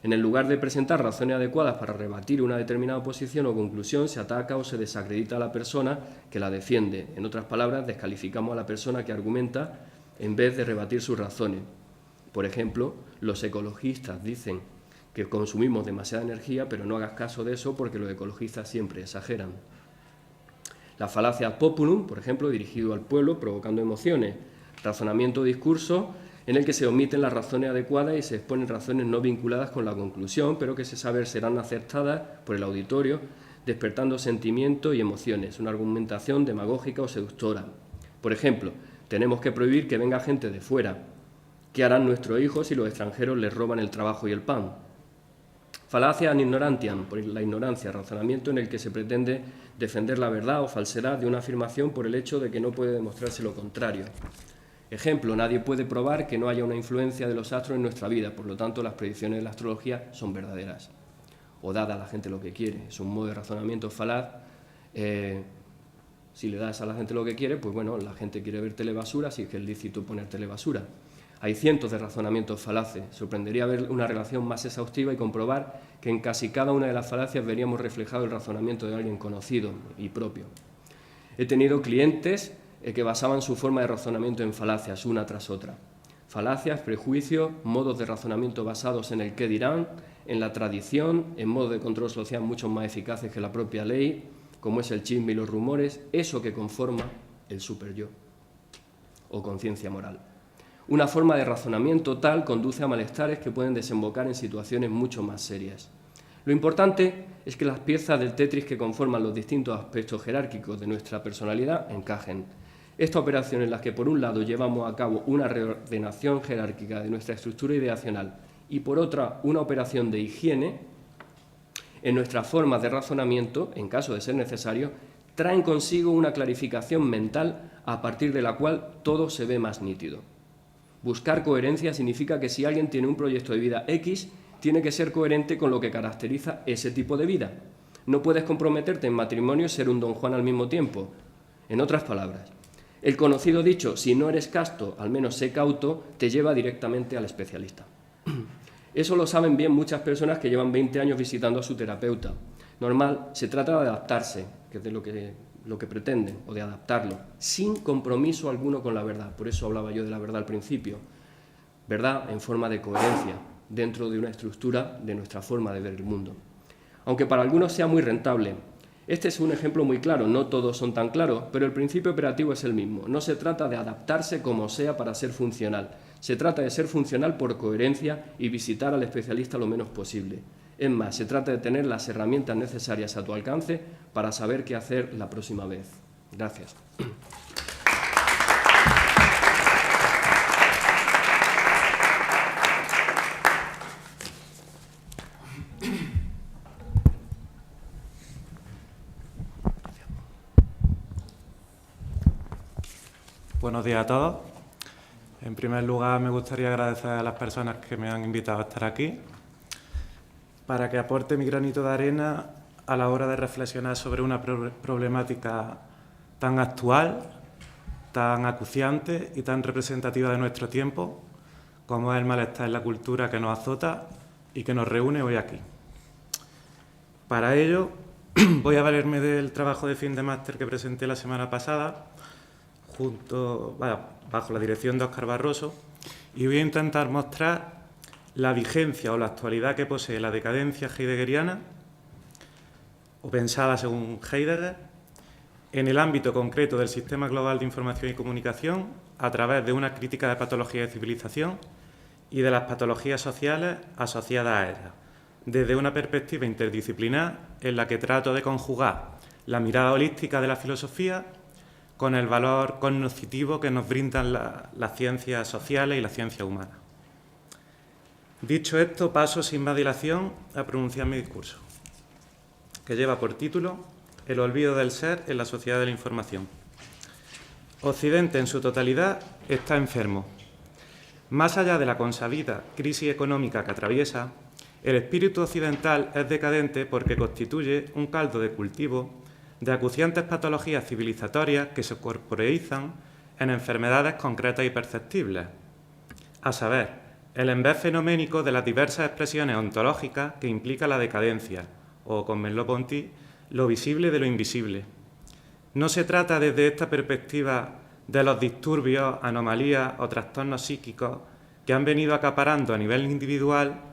En el lugar de presentar razones adecuadas para rebatir una determinada posición o conclusión, se ataca o se desacredita a la persona que la defiende. En otras palabras, descalificamos a la persona que argumenta en vez de rebatir sus razones. Por ejemplo, los ecologistas dicen que consumimos demasiada energía, pero no hagas caso de eso porque los ecologistas siempre exageran. La falacia populum, por ejemplo, dirigido al pueblo, provocando emociones. Razonamiento o discurso en el que se omiten las razones adecuadas y se exponen razones no vinculadas con la conclusión, pero que se sabe serán aceptadas por el auditorio, despertando sentimientos y emociones. Una argumentación demagógica o seductora. Por ejemplo, tenemos que prohibir que venga gente de fuera. ¿Qué harán nuestros hijos si los extranjeros les roban el trabajo y el pan? Falacia ad ignorantiam, por la ignorancia, razonamiento en el que se pretende defender la verdad o falsedad de una afirmación por el hecho de que no puede demostrarse lo contrario. Ejemplo, nadie puede probar que no haya una influencia de los astros en nuestra vida, por lo tanto las predicciones de la astrología son verdaderas. O dada a la gente lo que quiere, es un modo de razonamiento falaz. Si le das a la gente lo que quiere, pues bueno, la gente quiere ver telebasura, así que es lícito poner telebasura. Hay cientos de razonamientos falaces. Sorprendería ver una relación más exhaustiva y comprobar que en casi cada una de las falacias veríamos reflejado el razonamiento de alguien conocido y propio. He tenido clientes que basaban su forma de razonamiento en falacias, una tras otra. Falacias, prejuicios, modos de razonamiento basados en el qué dirán, en la tradición, en modos de control social mucho más eficaces que la propia ley, como es el chisme y los rumores, eso que conforma el superyo o conciencia moral. Una forma de razonamiento tal conduce a malestares que pueden desembocar en situaciones mucho más serias. Lo importante es que las piezas del Tetris que conforman los distintos aspectos jerárquicos de nuestra personalidad encajen. Esta operación en la que por un lado llevamos a cabo una reordenación jerárquica de nuestra estructura ideacional y por otra una operación de higiene en nuestras formas de razonamiento, en caso de ser necesario, traen consigo una clarificación mental a partir de la cual todo se ve más nítido. Buscar coherencia significa que si alguien tiene un proyecto de vida X, tiene que ser coherente con lo que caracteriza ese tipo de vida. No puedes comprometerte en matrimonio y ser un don Juan al mismo tiempo. En otras palabras, el conocido dicho, si no eres casto, al menos sé cauto, te lleva directamente al especialista. Eso lo saben bien muchas personas que llevan 20 años visitando a su terapeuta. Normal, se trata de adaptarse, que es de lo que pretenden, o de adaptarlo, sin compromiso alguno con la verdad. Por eso hablaba yo de la verdad al principio. Verdad en forma de coherencia, dentro de una estructura de nuestra forma de ver el mundo. Aunque para algunos sea muy rentable. Este es un ejemplo muy claro, no todos son tan claros, pero el principio operativo es el mismo. No se trata de adaptarse como sea para ser funcional. Se trata de ser funcional por coherencia y visitar al especialista lo menos posible. Es más, se trata de tener las herramientas necesarias a tu alcance para saber qué hacer la próxima vez. Gracias. Buenos días a todos. En primer lugar, me gustaría agradecer a las personas que me han invitado a estar aquí para que aporte mi granito de arena a la hora de reflexionar sobre una problemática tan actual, tan acuciante y tan representativa de nuestro tiempo, como es el malestar en la cultura que nos azota y que nos reúne hoy aquí. Para ello, voy a valerme del trabajo de fin de máster que presenté la semana pasada, bajo la dirección de Óscar Barroso, y voy a intentar mostrar la vigencia o la actualidad que posee la decadencia heideggeriana, o pensada según Heidegger, en el ámbito concreto del sistema global de información y comunicación a través de una crítica de patología de civilización y de las patologías sociales asociadas a ellas, desde una perspectiva interdisciplinar en la que trato de conjugar la mirada holística de la filosofía con el valor cognoscitivo que nos brindan las ciencias sociales y la ciencia humana. Dicho esto, paso sin más dilación a pronunciar mi discurso, que lleva por título El olvido del ser en la sociedad de la información. Occidente en su totalidad está enfermo. Más allá de la consabida crisis económica que atraviesa, el espíritu occidental es decadente porque constituye un caldo de cultivo de acuciantes patologías civilizatorias que se corporeizan en enfermedades concretas y perceptibles, a saber, el envés fenoménico de las diversas expresiones ontológicas que implica la decadencia, o con Merleau-Ponty, lo visible de lo invisible. No se trata desde esta perspectiva de los disturbios, anomalías o trastornos psíquicos que han venido acaparando a nivel individual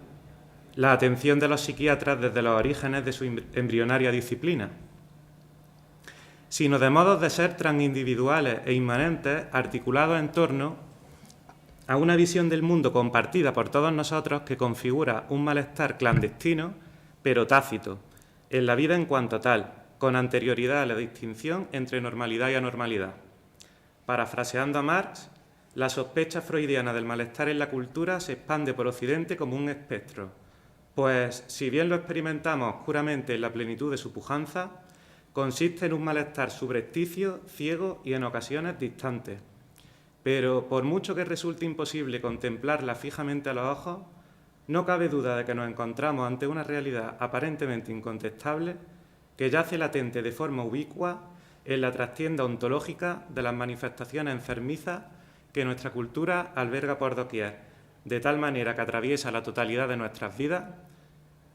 la atención de los psiquiatras desde los orígenes de su embrionaria disciplina, sino de modos de ser transindividuales e inmanentes articulados en torno a una visión del mundo compartida por todos nosotros que configura un malestar clandestino, pero tácito, en la vida en cuanto tal, con anterioridad a la distinción entre normalidad y anormalidad. Parafraseando a Marx, la sospecha freudiana del malestar en la cultura se expande por Occidente como un espectro, pues, si bien lo experimentamos oscuramente en la plenitud de su pujanza, consiste en un malestar subrepticio, ciego y en ocasiones distante. Pero, por mucho que resulte imposible contemplarla fijamente a los ojos, no cabe duda de que nos encontramos ante una realidad aparentemente incontestable que yace latente de forma ubicua en la trastienda ontológica de las manifestaciones enfermizas que nuestra cultura alberga por doquier, de tal manera que atraviesa la totalidad de nuestras vidas,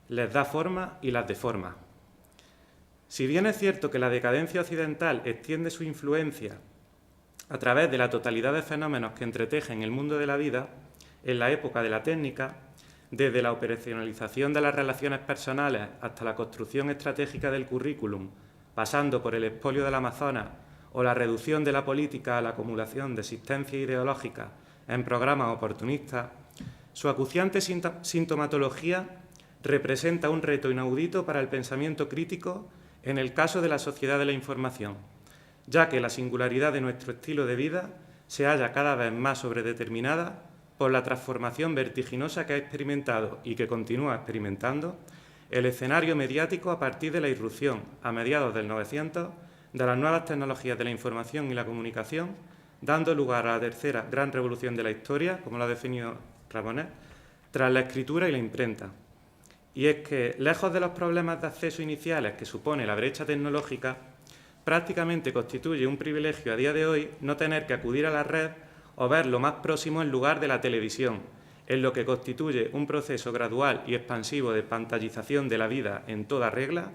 les da forma y las deforma. Si bien es cierto que la decadencia occidental extiende su influencia a través de la totalidad de fenómenos que entretejen el mundo de la vida, en la época de la técnica, desde la operacionalización de las relaciones personales hasta la construcción estratégica del currículum, pasando por el expolio del Amazonas o la reducción de la política a la acumulación de existencias ideológicas en programas oportunistas, su acuciante sintomatología representa un reto inaudito para el pensamiento crítico en el caso de la sociedad de la información, ya que la singularidad de nuestro estilo de vida se halla cada vez más sobredeterminada por la transformación vertiginosa que ha experimentado y que continúa experimentando el escenario mediático a partir de la irrupción, a mediados del 900, de las nuevas tecnologías de la información y la comunicación, dando lugar a la tercera gran revolución de la historia, como lo ha definido Rabonnet, tras la escritura y la imprenta. Y es que, lejos de los problemas de acceso iniciales que supone la brecha tecnológica, prácticamente constituye un privilegio a día de hoy no tener que acudir a la red o ver lo más próximo en lugar de la televisión, en lo que constituye un proceso gradual y expansivo de pantallización de la vida en toda regla,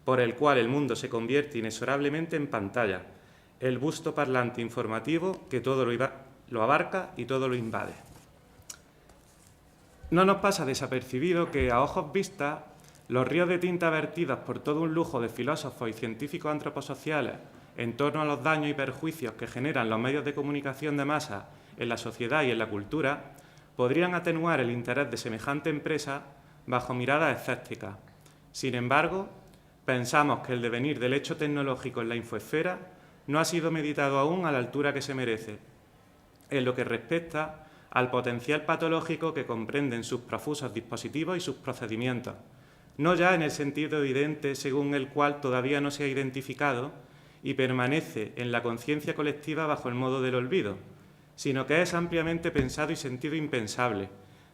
por el cual el mundo se convierte inexorablemente en pantalla, el busto parlante informativo que todo lo abarca y todo lo invade. No nos pasa desapercibido que, a ojos vistas, los ríos de tinta vertidos por todo un lujo de filósofos y científicos antroposociales en torno a los daños y perjuicios que generan los medios de comunicación de masa en la sociedad y en la cultura, podrían atenuar el interés de semejante empresa bajo miradas escépticas. Sin embargo, pensamos que el devenir del hecho tecnológico en la infoesfera no ha sido meditado aún a la altura que se merece, en lo que respecta al potencial patológico que comprenden sus profusos dispositivos y sus procedimientos, no ya en el sentido evidente según el cual todavía no se ha identificado y permanece en la conciencia colectiva bajo el modo del olvido, sino que es ampliamente pensado y sentido impensable,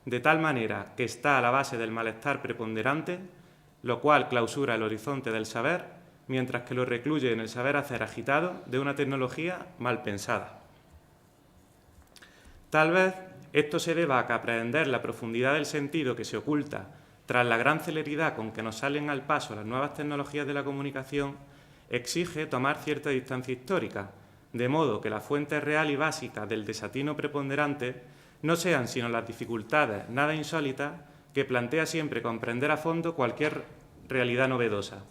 de tal manera que está a la base del malestar preponderante, lo cual clausura el horizonte del saber, mientras que lo recluye en el saber hacer agitado de una tecnología mal pensada. Tal vez esto se deba a que aprehender la profundidad del sentido que se oculta tras la gran celeridad con que nos salen al paso las nuevas tecnologías de la comunicación, exige tomar cierta distancia histórica, de modo que la fuente real y básica del desatino preponderante no sean sino las dificultades nada insólitas que plantea siempre comprender a fondo cualquier realidad novedosa.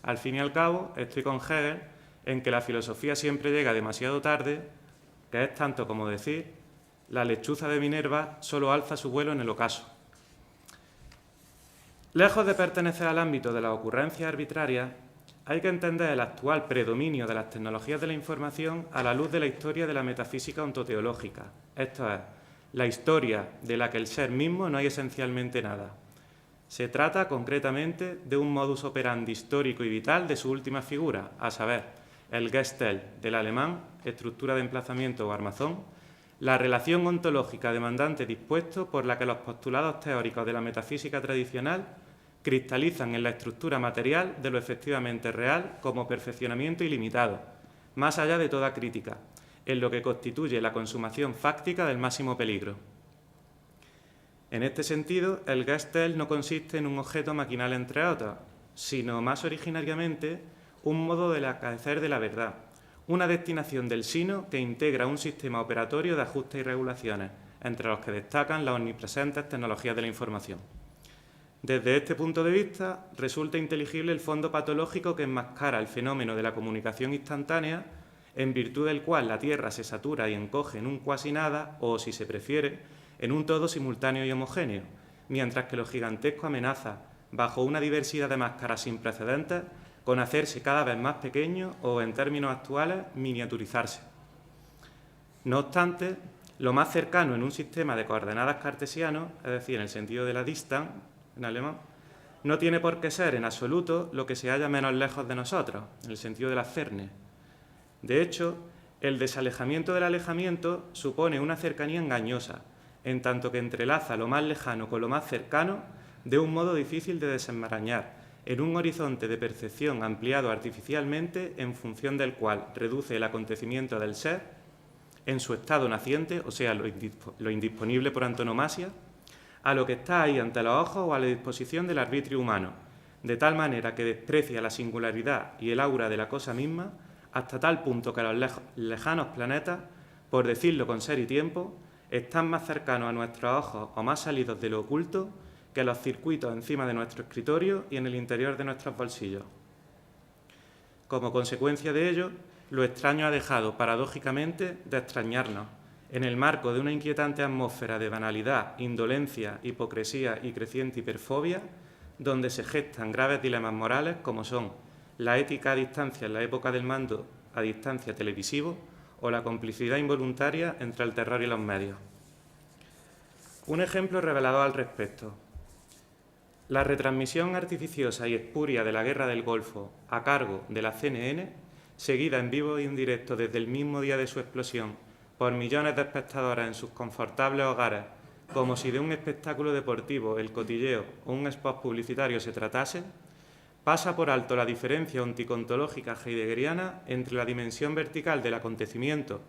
Al fin y al cabo, estoy con Hegel en que la filosofía siempre llega demasiado tarde, que es tanto como decir, la lechuza de Minerva solo alza su vuelo en el ocaso. Lejos de pertenecer al ámbito de las ocurrencias arbitrarias, hay que entender el actual predominio de las tecnologías de la información a la luz de la historia de la metafísica ontoteológica, esto es, la historia de la que el ser mismo no hay esencialmente nada. Se trata concretamente de un modus operandi histórico y vital de su última figura, a saber, el Gestell del alemán, estructura de emplazamiento o armazón, la relación ontológica demandante dispuesto por la que los postulados teóricos de la metafísica tradicional cristalizan en la estructura material de lo efectivamente real como perfeccionamiento ilimitado, más allá de toda crítica, en lo que constituye la consumación fáctica del máximo peligro. En este sentido, el Gestel no consiste en un objeto maquinal entre otros, sino más originariamente un modo de acaecer de la verdad, una destinación del sino que integra un sistema operatorio de ajustes y regulaciones, entre los que destacan las omnipresentes tecnologías de la información. Desde este punto de vista, resulta inteligible el fondo patológico que enmascara el fenómeno de la comunicación instantánea, en virtud del cual la Tierra se satura y encoge en un cuasi nada, o, si se prefiere, en un todo simultáneo y homogéneo, mientras que lo gigantesco amenaza, bajo una diversidad de máscaras sin precedentes, con hacerse cada vez más pequeño o, en términos actuales, miniaturizarse. No obstante, lo más cercano en un sistema de coordenadas cartesiano, es decir, en el sentido de la Distanz, en alemán, no tiene por qué ser en absoluto lo que se halla menos lejos de nosotros, en el sentido de la Ferne. De hecho, el desalejamiento del alejamiento supone una cercanía engañosa, en tanto que entrelaza lo más lejano con lo más cercano de un modo difícil de desenmarañar, en un horizonte de percepción ampliado artificialmente en función del cual reduce el acontecimiento del ser en su estado naciente, o sea, lo indisponible por antonomasia, a lo que está ahí ante los ojos o a la disposición del arbitrio humano, de tal manera que desprecia la singularidad y el aura de la cosa misma, hasta tal punto que los lejanos planetas, por decirlo con ser y tiempo, están más cercanos a nuestros ojos o más salidos de lo oculto que los circuitos encima de nuestro escritorio y en el interior de nuestros bolsillos. Como consecuencia de ello, lo extraño ha dejado, paradójicamente, de extrañarnos, en el marco de una inquietante atmósfera de banalidad, indolencia, hipocresía y creciente hiperfobia, donde se gestan graves dilemas morales como son la ética a distancia en la época del mando a distancia televisivo o la complicidad involuntaria entre el terror y los medios. Un ejemplo revelador al respecto. La retransmisión artificiosa y espuria de la Guerra del Golfo a cargo de la CNN, seguida en vivo y en directo desde el mismo día de su explosión por millones de espectadores en sus confortables hogares, como si de un espectáculo deportivo, el cotilleo o un spot publicitario se tratase, pasa por alto la diferencia onticontológica heideggeriana entre la dimensión vertical del acontecimiento,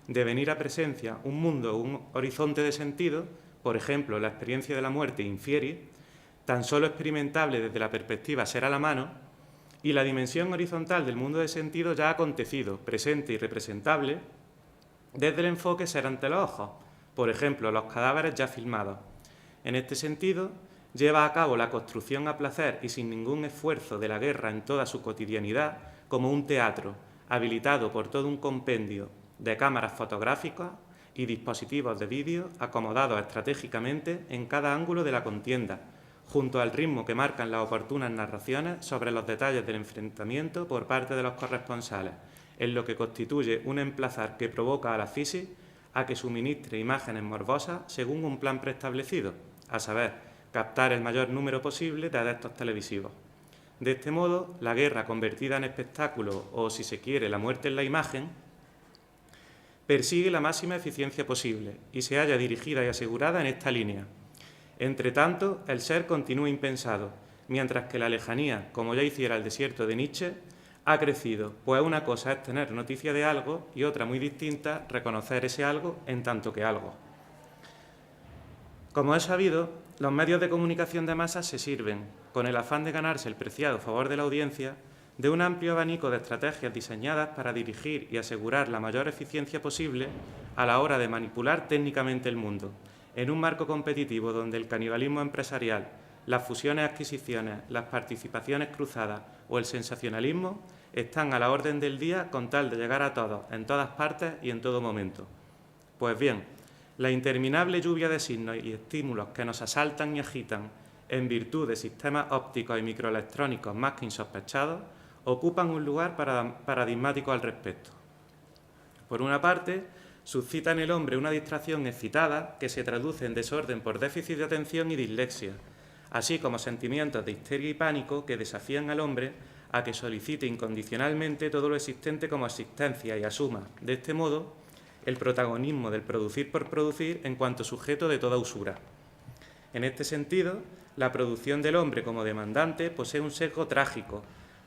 de venir a presencia un mundo o un horizonte de sentido, por ejemplo, la experiencia de la muerte infieris, tan solo experimentable desde la perspectiva ser a la mano, y la dimensión horizontal del mundo de sentido ya acontecido, presente y representable, desde el enfoque ser ante los ojos, por ejemplo, los cadáveres ya filmados. En este sentido, lleva a cabo la construcción a placer y sin ningún esfuerzo de la guerra en toda su cotidianidad como un teatro, habilitado por todo un compendio de cámaras fotográficas y dispositivos de vídeo acomodados estratégicamente en cada ángulo de la contienda, junto al ritmo que marcan las oportunas narraciones sobre los detalles del enfrentamiento por parte de los corresponsales, en lo que constituye un emplazar que provoca a la physis a que suministre imágenes morbosas según un plan preestablecido, a saber, captar el mayor número posible de adeptos televisivos. De este modo, la guerra convertida en espectáculo, o si se quiere, la muerte en la imagen, persigue la máxima eficiencia posible y se halla dirigida y asegurada en esta línea. Entre tanto, el ser continúa impensado, mientras que la lejanía, como ya hiciera el desierto de Nietzsche, ha crecido, pues una cosa es tener noticia de algo y otra muy distinta, reconocer ese algo en tanto que algo. Como es sabido, los medios de comunicación de masas se sirven, con el afán de ganarse el preciado favor de la audiencia, de un amplio abanico de estrategias diseñadas para dirigir y asegurar la mayor eficiencia posible a la hora de manipular técnicamente el mundo, en un marco competitivo donde el canibalismo empresarial, las fusiones-adquisiciones, las participaciones cruzadas o el sensacionalismo están a la orden del día con tal de llegar a todos, en todas partes y en todo momento. Pues bien, la interminable lluvia de signos y estímulos que nos asaltan y agitan en virtud de sistemas ópticos y microelectrónicos más que insospechados, ocupan un lugar paradigmático al respecto. Por una parte, suscita en el hombre una distracción excitada que se traduce en desorden por déficit de atención y dislexia, así como sentimientos de histeria y pánico que desafían al hombre a que solicite incondicionalmente todo lo existente como existencia y asuma, de este modo, el protagonismo del producir por producir en cuanto sujeto de toda usura. En este sentido, la producción del hombre como demandante posee un sesgo trágico,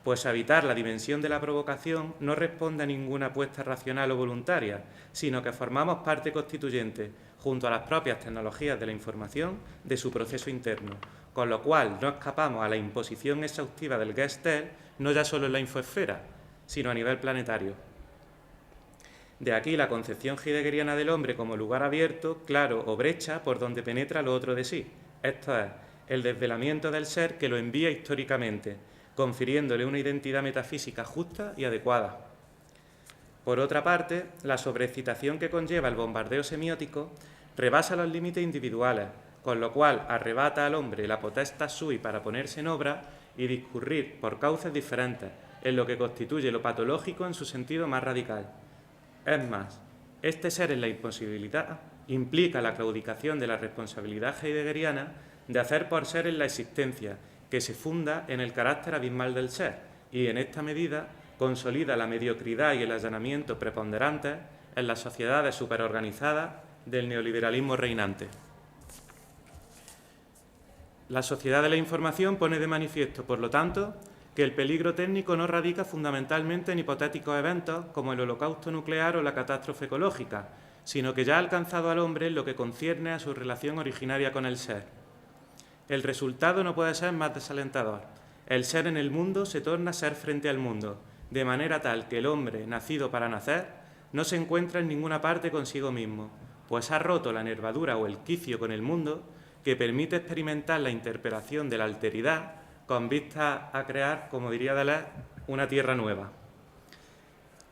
pues habitar la dimensión de la provocación no responde a ninguna apuesta racional o voluntaria, sino que formamos parte constituyente, junto a las propias tecnologías de la información, de su proceso interno, con lo cual no escapamos a la imposición exhaustiva del Gestel, no ya solo en la infoesfera, sino a nivel planetario. De aquí la concepción heideggeriana del hombre como lugar abierto, claro o brecha por donde penetra lo otro de sí, esto es, el desvelamiento del ser que lo envía históricamente, confiriéndole una identidad metafísica justa y adecuada. Por otra parte, la sobreexcitación que conlleva el bombardeo semiótico rebasa los límites individuales, con lo cual arrebata al hombre la potestas sui para ponerse en obra y discurrir por cauces diferentes, en lo que constituye lo patológico en su sentido más radical. Es más, este ser en la imposibilidad implica la claudicación de la responsabilidad heideggeriana de hacer por ser en la existencia, que se funda en el carácter abismal del ser y, en esta medida, consolida la mediocridad y el allanamiento preponderantes en las sociedades superorganizadas del neoliberalismo reinante. La sociedad de la información pone de manifiesto, por lo tanto, que el peligro técnico no radica fundamentalmente en hipotéticos eventos como el holocausto nuclear o la catástrofe ecológica, sino que ya ha alcanzado al hombre en lo que concierne a su relación originaria con el ser. El resultado no puede ser más desalentador. El ser en el mundo se torna ser frente al mundo, de manera tal que el hombre, nacido para nacer, no se encuentra en ninguna parte consigo mismo, pues ha roto la nervadura o el quicio con el mundo que permite experimentar la interpelación de la alteridad con vista a crear, como diría Deleuze, una tierra nueva.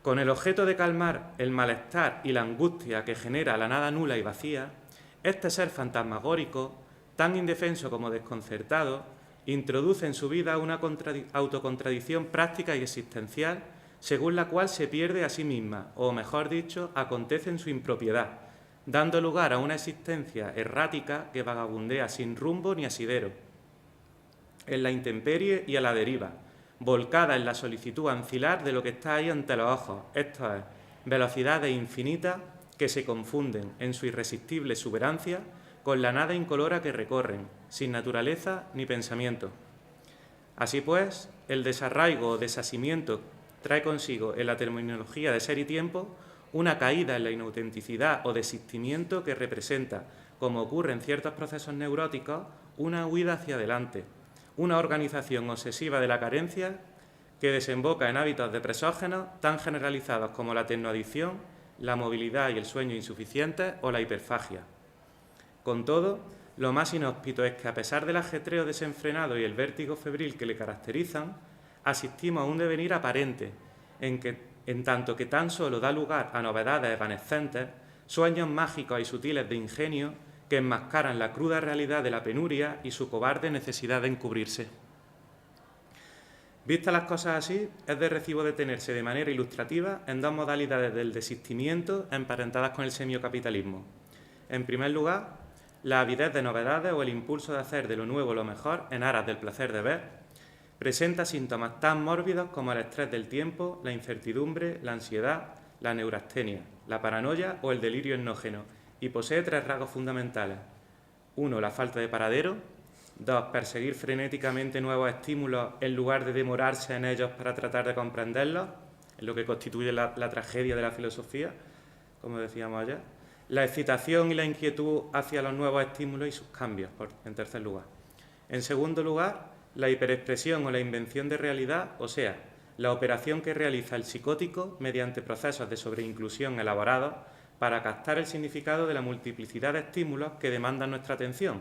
Con el objeto de calmar el malestar y la angustia que genera la nada nula y vacía, este ser fantasmagórico, tan indefenso como desconcertado, introduce en su vida una autocontradicción práctica y existencial, según la cual se pierde a sí misma, o mejor dicho, acontece en su impropiedad, dando lugar a una existencia errática que vagabundea sin rumbo ni asidero, en la intemperie y a la deriva, volcada en la solicitud ancilar de lo que está ahí ante los ojos, esto es, velocidades infinitas que se confunden en su irresistible exuberancia con la nada incolora que recorren, sin naturaleza ni pensamiento. Así pues, el desarraigo o desasimiento trae consigo en la terminología de ser y tiempo una caída en la inautenticidad o desistimiento que representa, como ocurre en ciertos procesos neuróticos, una huida hacia adelante, una organización obsesiva de la carencia que desemboca en hábitos depresógenos tan generalizados como la tecnoadicción, la movilidad y el sueño insuficientes o la hiperfagia. Con todo, lo más inhóspito es que, a pesar del ajetreo desenfrenado y el vértigo febril que le caracterizan, asistimos a un devenir aparente, en tanto que tan solo da lugar a novedades evanescentes, sueños mágicos y sutiles de ingenio que enmascaran la cruda realidad de la penuria y su cobarde necesidad de encubrirse. Vistas las cosas así, es de recibo detenerse de manera ilustrativa en dos modalidades del desistimiento emparentadas con el semiocapitalismo. En primer lugar, la avidez de novedades o el impulso de hacer de lo nuevo lo mejor en aras del placer de ver, presenta síntomas tan mórbidos como el estrés del tiempo, la incertidumbre, la ansiedad, la neurastenia, la paranoia o el delirio endógeno, y posee tres rasgos fundamentales. 1. La falta de paradero. 2. Perseguir frenéticamente nuevos estímulos en lugar de demorarse en ellos para tratar de comprenderlos, en lo que constituye la tragedia de la filosofía, como decíamos ayer. La excitación y la inquietud hacia los nuevos estímulos y sus cambios, en tercer lugar. En segundo lugar, la hiperexpresión o la invención de realidad, o sea, la operación que realiza el psicótico mediante procesos de sobreinclusión elaborados para captar el significado de la multiplicidad de estímulos que demandan nuestra atención.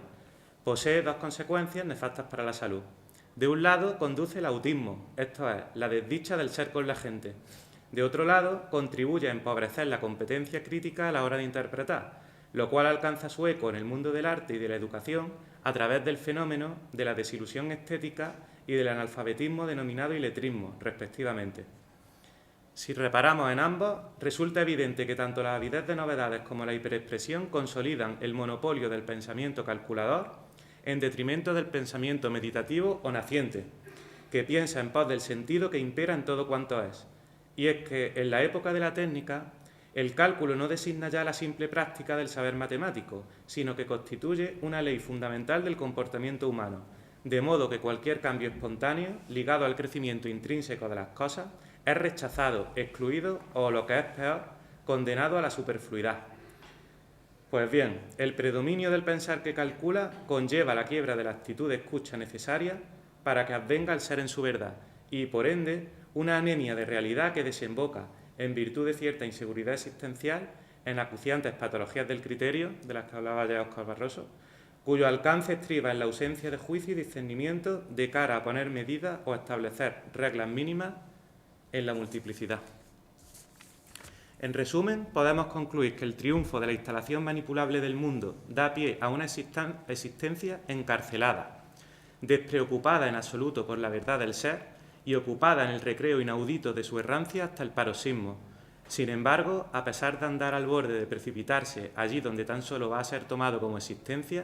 Posee dos consecuencias nefastas para la salud. De un lado, conduce el autismo, esto es, la desdicha del ser con la gente. De otro lado, contribuye a empobrecer la competencia crítica a la hora de interpretar, lo cual alcanza su eco en el mundo del arte y de la educación a través del fenómeno de la desilusión estética y del analfabetismo denominado iletrismo, respectivamente. Si reparamos en ambos, resulta evidente que tanto la avidez de novedades como la hiperexpresión consolidan el monopolio del pensamiento calculador en detrimento del pensamiento meditativo o naciente, que piensa en pos del sentido que impera en todo cuanto es. Y es que, en la época de la técnica, el cálculo no designa ya la simple práctica del saber matemático, sino que constituye una ley fundamental del comportamiento humano, de modo que cualquier cambio espontáneo ligado al crecimiento intrínseco de las cosas es rechazado, excluido o, lo que es peor, condenado a la superfluidad. Pues bien, el predominio del pensar que calcula conlleva la quiebra de la actitud de escucha necesaria para que advenga el ser en su verdad y, por ende, una anemia de realidad que desemboca, en virtud de cierta inseguridad existencial, en acuciantes patologías del criterio, de las que hablaba ya Óscar Barroso, cuyo alcance estriba en la ausencia de juicio y discernimiento de cara a poner medidas o establecer reglas mínimas en la multiplicidad. En resumen, podemos concluir que el triunfo de la instalación manipulable del mundo da pie a una existencia encarcelada, despreocupada en absoluto por la verdad del ser y ocupada en el recreo inaudito de su errancia hasta el paroxismo. Sin embargo, a pesar de andar al borde de precipitarse allí donde tan solo va a ser tomado como existencia,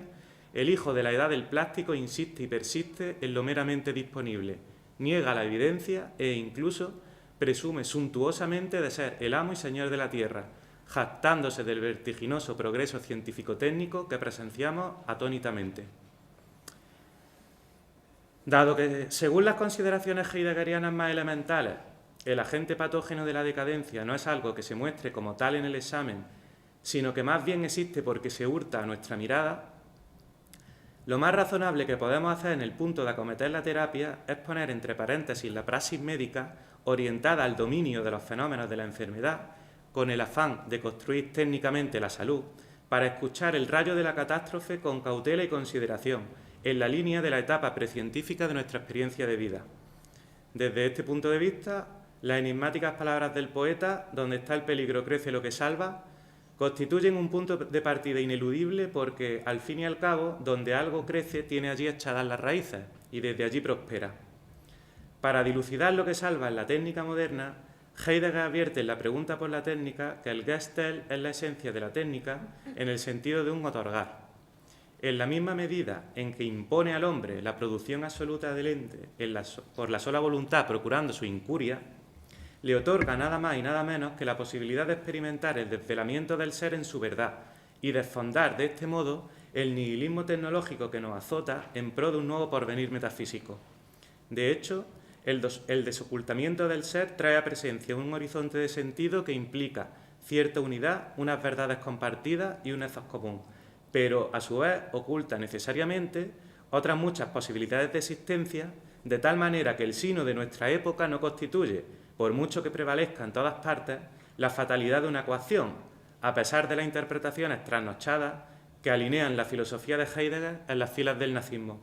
el hijo de la edad del plástico insiste y persiste en lo meramente disponible, niega la evidencia e incluso presume suntuosamente de ser el amo y señor de la Tierra, jactándose del vertiginoso progreso científico-técnico que presenciamos atónitamente. Dado que, según las consideraciones heideggerianas más elementales, el agente patógeno de la decadencia no es algo que se muestre como tal en el examen, sino que más bien existe porque se hurta a nuestra mirada, lo más razonable que podemos hacer en el punto de acometer la terapia es poner entre paréntesis la praxis médica orientada al dominio de los fenómenos de la enfermedad, con el afán de construir técnicamente la salud, para escuchar el rayo de la catástrofe con cautela y consideración, en la línea de la etapa precientífica de nuestra experiencia de vida. Desde este punto de vista, las enigmáticas palabras del poeta, donde está el peligro crece lo que salva, constituyen un punto de partida ineludible porque, al fin y al cabo, donde algo crece tiene allí echadas las raíces y desde allí prospera. Para dilucidar lo que salva en la técnica moderna, Heidegger advierte en la pregunta por la técnica que el Gestell es la esencia de la técnica en el sentido de un otorgar. En la misma medida en que impone al hombre la producción absoluta del ente por la sola voluntad procurando su incuria, le otorga nada más y nada menos que la posibilidad de experimentar el desvelamiento del ser en su verdad y desfondar de este modo el nihilismo tecnológico que nos azota en pro de un nuevo porvenir metafísico. De hecho, el desocultamiento del ser trae a presencia un horizonte de sentido que implica cierta unidad, unas verdades compartidas y un ethos común, pero a su vez oculta necesariamente otras muchas posibilidades de existencia, de tal manera que el sino de nuestra época no constituye, por mucho que prevalezca en todas partes, la fatalidad de una coacción, a pesar de las interpretaciones trasnochadas que alinean la filosofía de Heidegger en las filas del nazismo.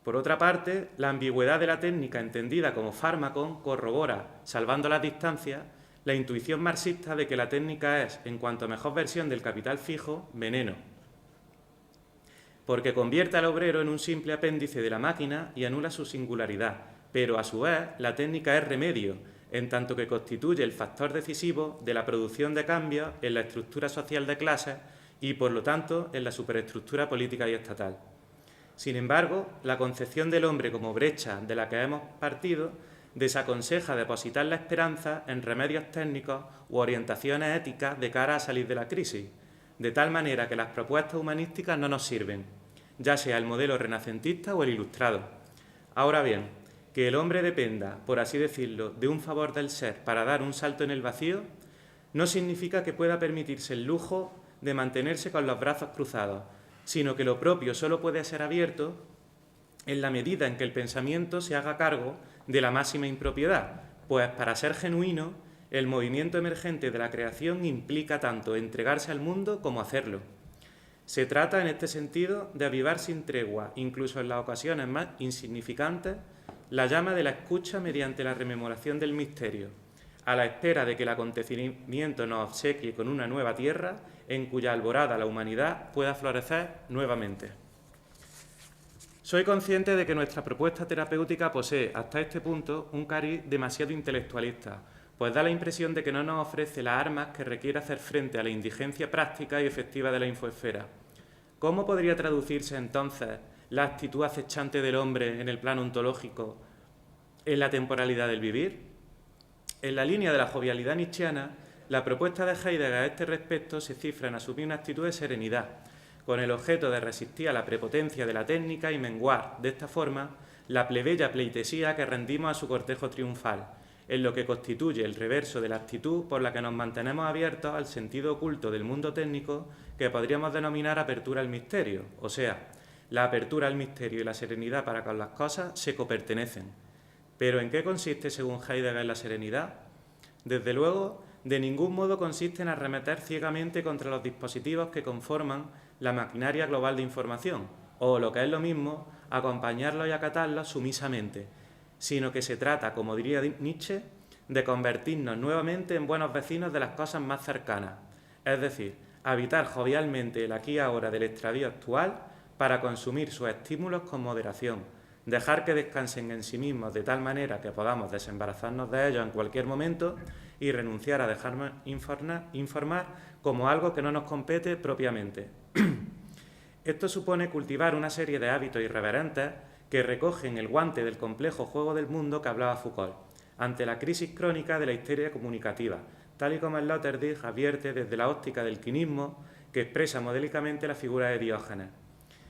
Por otra parte, la ambigüedad de la técnica entendida como fármaco corrobora, salvando las distancias, la intuición marxista de que la técnica es, en cuanto mejor versión del capital fijo, veneno, porque convierte al obrero en un simple apéndice de la máquina y anula su singularidad, pero a su vez la técnica es remedio, en tanto que constituye el factor decisivo de la producción de cambios en la estructura social de clases y, por lo tanto, en la superestructura política y estatal. Sin embargo, la concepción del hombre como brecha de la que hemos partido desaconseja depositar la esperanza en remedios técnicos u orientaciones éticas de cara a salir de la crisis, de tal manera que las propuestas humanísticas no nos sirven, ya sea el modelo renacentista o el ilustrado. Ahora bien, que el hombre dependa, por así decirlo, de un favor del ser para dar un salto en el vacío, no significa que pueda permitirse el lujo de mantenerse con los brazos cruzados, sino que lo propio solo puede ser abierto en la medida en que el pensamiento se haga cargo de la máxima impropiedad, pues para ser genuino, el movimiento emergente de la creación implica tanto entregarse al mundo como hacerlo. Se trata, en este sentido, de avivar sin tregua, incluso en las ocasiones más insignificantes, la llama de la escucha mediante la rememoración del misterio, a la espera de que el acontecimiento nos obsequie con una nueva tierra en cuya alborada la humanidad pueda florecer nuevamente. Soy consciente de que nuestra propuesta terapéutica posee, hasta este punto, un cariz demasiado intelectualista, pues da la impresión de que no nos ofrece las armas que requiere hacer frente a la indigencia práctica y efectiva de la infoesfera. ¿Cómo podría traducirse entonces la actitud acechante del hombre en el plano ontológico en la temporalidad del vivir? En la línea de la jovialidad nietzscheana, la propuesta de Heidegger a este respecto se cifra en asumir una actitud de serenidad, con el objeto de resistir a la prepotencia de la técnica y menguar, de esta forma, la plebeya pleitesía que rendimos a su cortejo triunfal, en lo que constituye el reverso de la actitud por la que nos mantenemos abiertos al sentido oculto del mundo técnico que podríamos denominar apertura al misterio, o sea, la apertura al misterio y la serenidad para con las cosas se copertenecen. ¿Pero en qué consiste, según Heidegger, la serenidad? Desde luego, de ningún modo consiste en arremeter ciegamente contra los dispositivos que conforman la maquinaria global de información, o, lo que es lo mismo, acompañarlos y acatarlos sumisamente, sino que se trata, como diría Nietzsche, de convertirnos nuevamente en buenos vecinos de las cosas más cercanas, es decir, habitar jovialmente el aquí y ahora del extravío actual para consumir sus estímulos con moderación, dejar que descansen en sí mismos de tal manera que podamos desembarazarnos de ellos en cualquier momento y renunciar a dejarnos informar como algo que no nos compete propiamente. Esto supone cultivar una serie de hábitos irreverentes que recogen el guante del complejo juego del mundo que hablaba Foucault, ante la crisis crónica de la histeria comunicativa, tal y como Sloterdijk advierte desde la óptica del quinismo que expresa modélicamente la figura de Diógenes.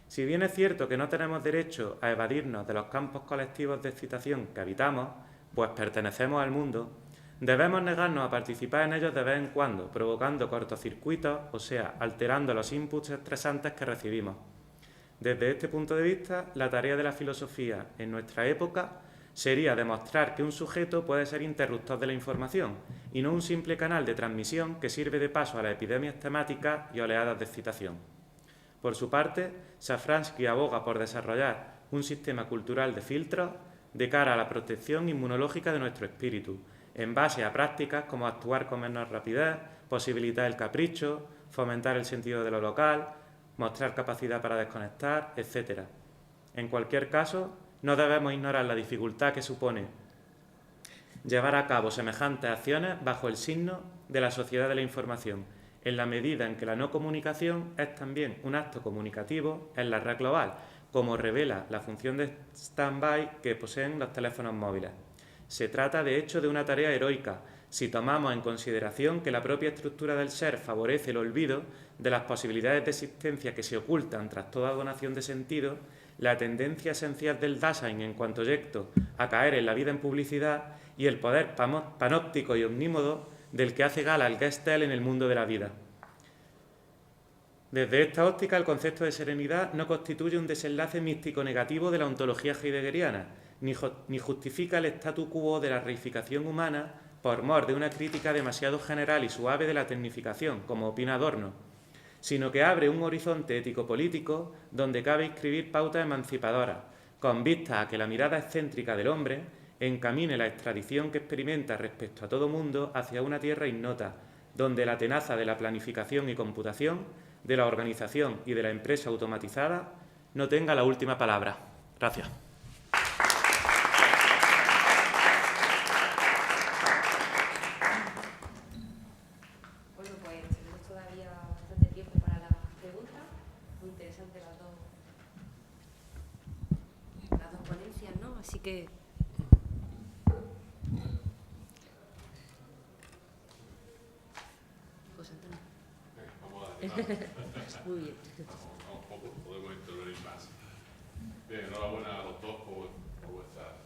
Si bien es cierto que no tenemos derecho a evadirnos de los campos colectivos de excitación que habitamos, pues pertenecemos al mundo, debemos negarnos a participar en ellos de vez en cuando, provocando cortocircuitos, o sea, alterando los inputs estresantes que recibimos. Desde este punto de vista, la tarea de la filosofía en nuestra época sería demostrar que un sujeto puede ser interruptor de la información y no un simple canal de transmisión que sirve de paso a las epidemias temáticas y oleadas de excitación. Por su parte, Safransky aboga por desarrollar un sistema cultural de filtros de cara a la protección inmunológica de nuestro espíritu, en base a prácticas como actuar con menos rapidez, posibilitar el capricho, fomentar el sentido de lo local, mostrar capacidad para desconectar, etc. En cualquier caso, no debemos ignorar la dificultad que supone llevar a cabo semejantes acciones bajo el signo de la sociedad de la información, en la medida en que la no comunicación es también un acto comunicativo en la red global, como revela la función de stand-by que poseen los teléfonos móviles. Se trata, de hecho, de una tarea heroica, si tomamos en consideración que la propia estructura del ser favorece el olvido de las posibilidades de existencia que se ocultan tras toda donación de sentido, la tendencia esencial del Dasein en cuanto yecto a caer en la vida en publicidad y el poder panóptico y omnímodo del que hace gala el Gestel en el mundo de la vida. Desde esta óptica, el concepto de serenidad no constituye un desenlace místico negativo de la ontología heideggeriana, ni justifica el statu quo de la reificación humana por mor de una crítica demasiado general y suave de la tecnificación, como opina Adorno, sino que abre un horizonte ético-político donde cabe inscribir pautas emancipadoras, con vista a que la mirada excéntrica del hombre encamine la extradición que experimenta respecto a todo mundo hacia una tierra ignota, donde la tenaza de la planificación y computación, de la organización y de la empresa automatizada no tenga la última palabra. Gracias. Bueno, pues tenemos todavía bastante tiempo para las preguntas. Muy interesantes las dos ponencias, ¿no? Así que... José Antonio. Muy bien. Vamos poco, podemos intervenir más. Bien, enhorabuena a los dos por vuestras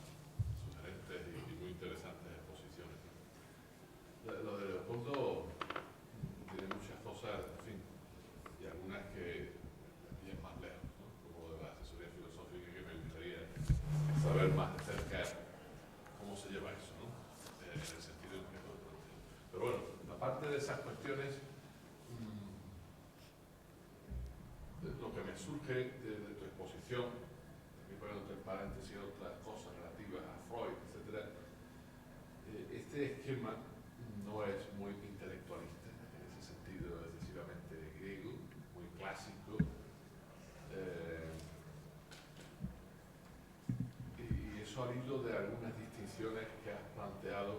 sugerentes y muy interesantes exposiciones. Lo de Leopoldo tiene muchas cosas, en fin, y algunas que vienen más lejos, ¿no? Como de la asesoría filosófica, que me gustaría saber más de cerca cómo se lleva eso, ¿no? En el sentido en que lo planteo. Pero bueno, aparte de esas cuestiones, lo que me surge de tu exposición, aquí poniendo entre paréntesis otras cosas relativas a Freud, etc., este esquema no es muy intelectualista, en ese sentido excesivamente griego, muy clásico, y eso al hilo de algunas distinciones que has planteado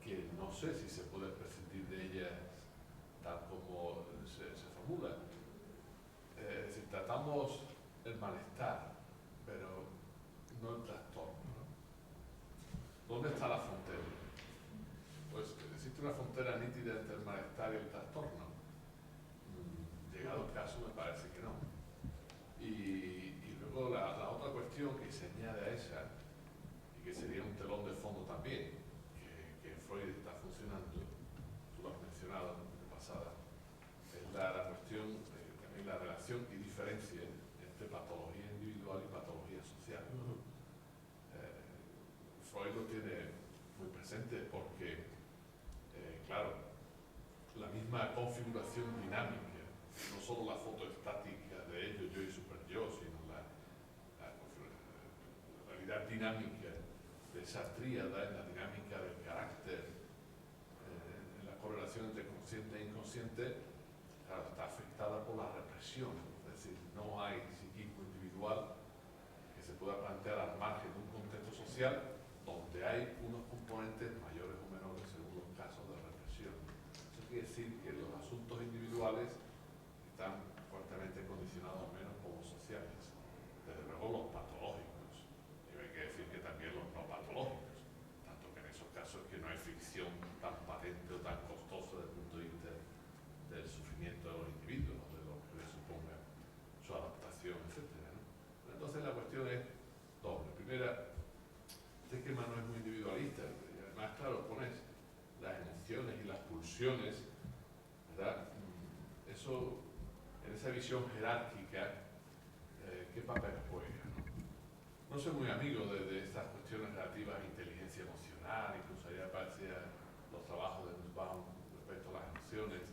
que no sé si se puede prescindir de ellas tal como se formula. Es decir, tratamos el malestar, pero no el trastorno, ¿no? ¿Dónde está la frontera? Pues existe una frontera nítida entre el malestar y el trastorno. Llegado caso me parece que no. Y luego la otra cuestión que se añade a esa, y que sería un telón de fondo también, que Freud está funcionando, tú lo has mencionado de pasada, es la cuestión, también la relación y diferencia entre patología individual y patología social. Freud lo tiene muy presente porque, claro, la misma configuración dinámica, no solo la foto estática de ellos, yo y super yo, sino la realidad dinámica de esa tríada, en la dinámica del carácter, en la correlación entre consciente e inconsciente, claro, está afectada por la represión. Es decir, no hay psiquismo individual que se pueda plantear al margen de un contexto social donde hay unos componentes mayores o menores según los casos de represión. Eso quiere decir que los asuntos individuales están fuertemente condicionados al menos como sociales. Desde luego los patológicos, y hay que decir que también los no patológicos, tanto que en esos casos que no hay ficción tan patente o tan costosa desde el punto de vista del sufrimiento de los individuos, de lo que les suponga su adaptación, etc. ¿no? Entonces la cuestión es doble. Primera, este esquema no es muy individualista, y además, claro, pones las emociones y las pulsiones, ¿verdad? Eso, en esa visión jerárquica, ¿qué papel juega? No soy muy amigo de estas cuestiones relativas a inteligencia emocional, incluso ahí aparecían los trabajos de Nussbaum respecto a las emociones.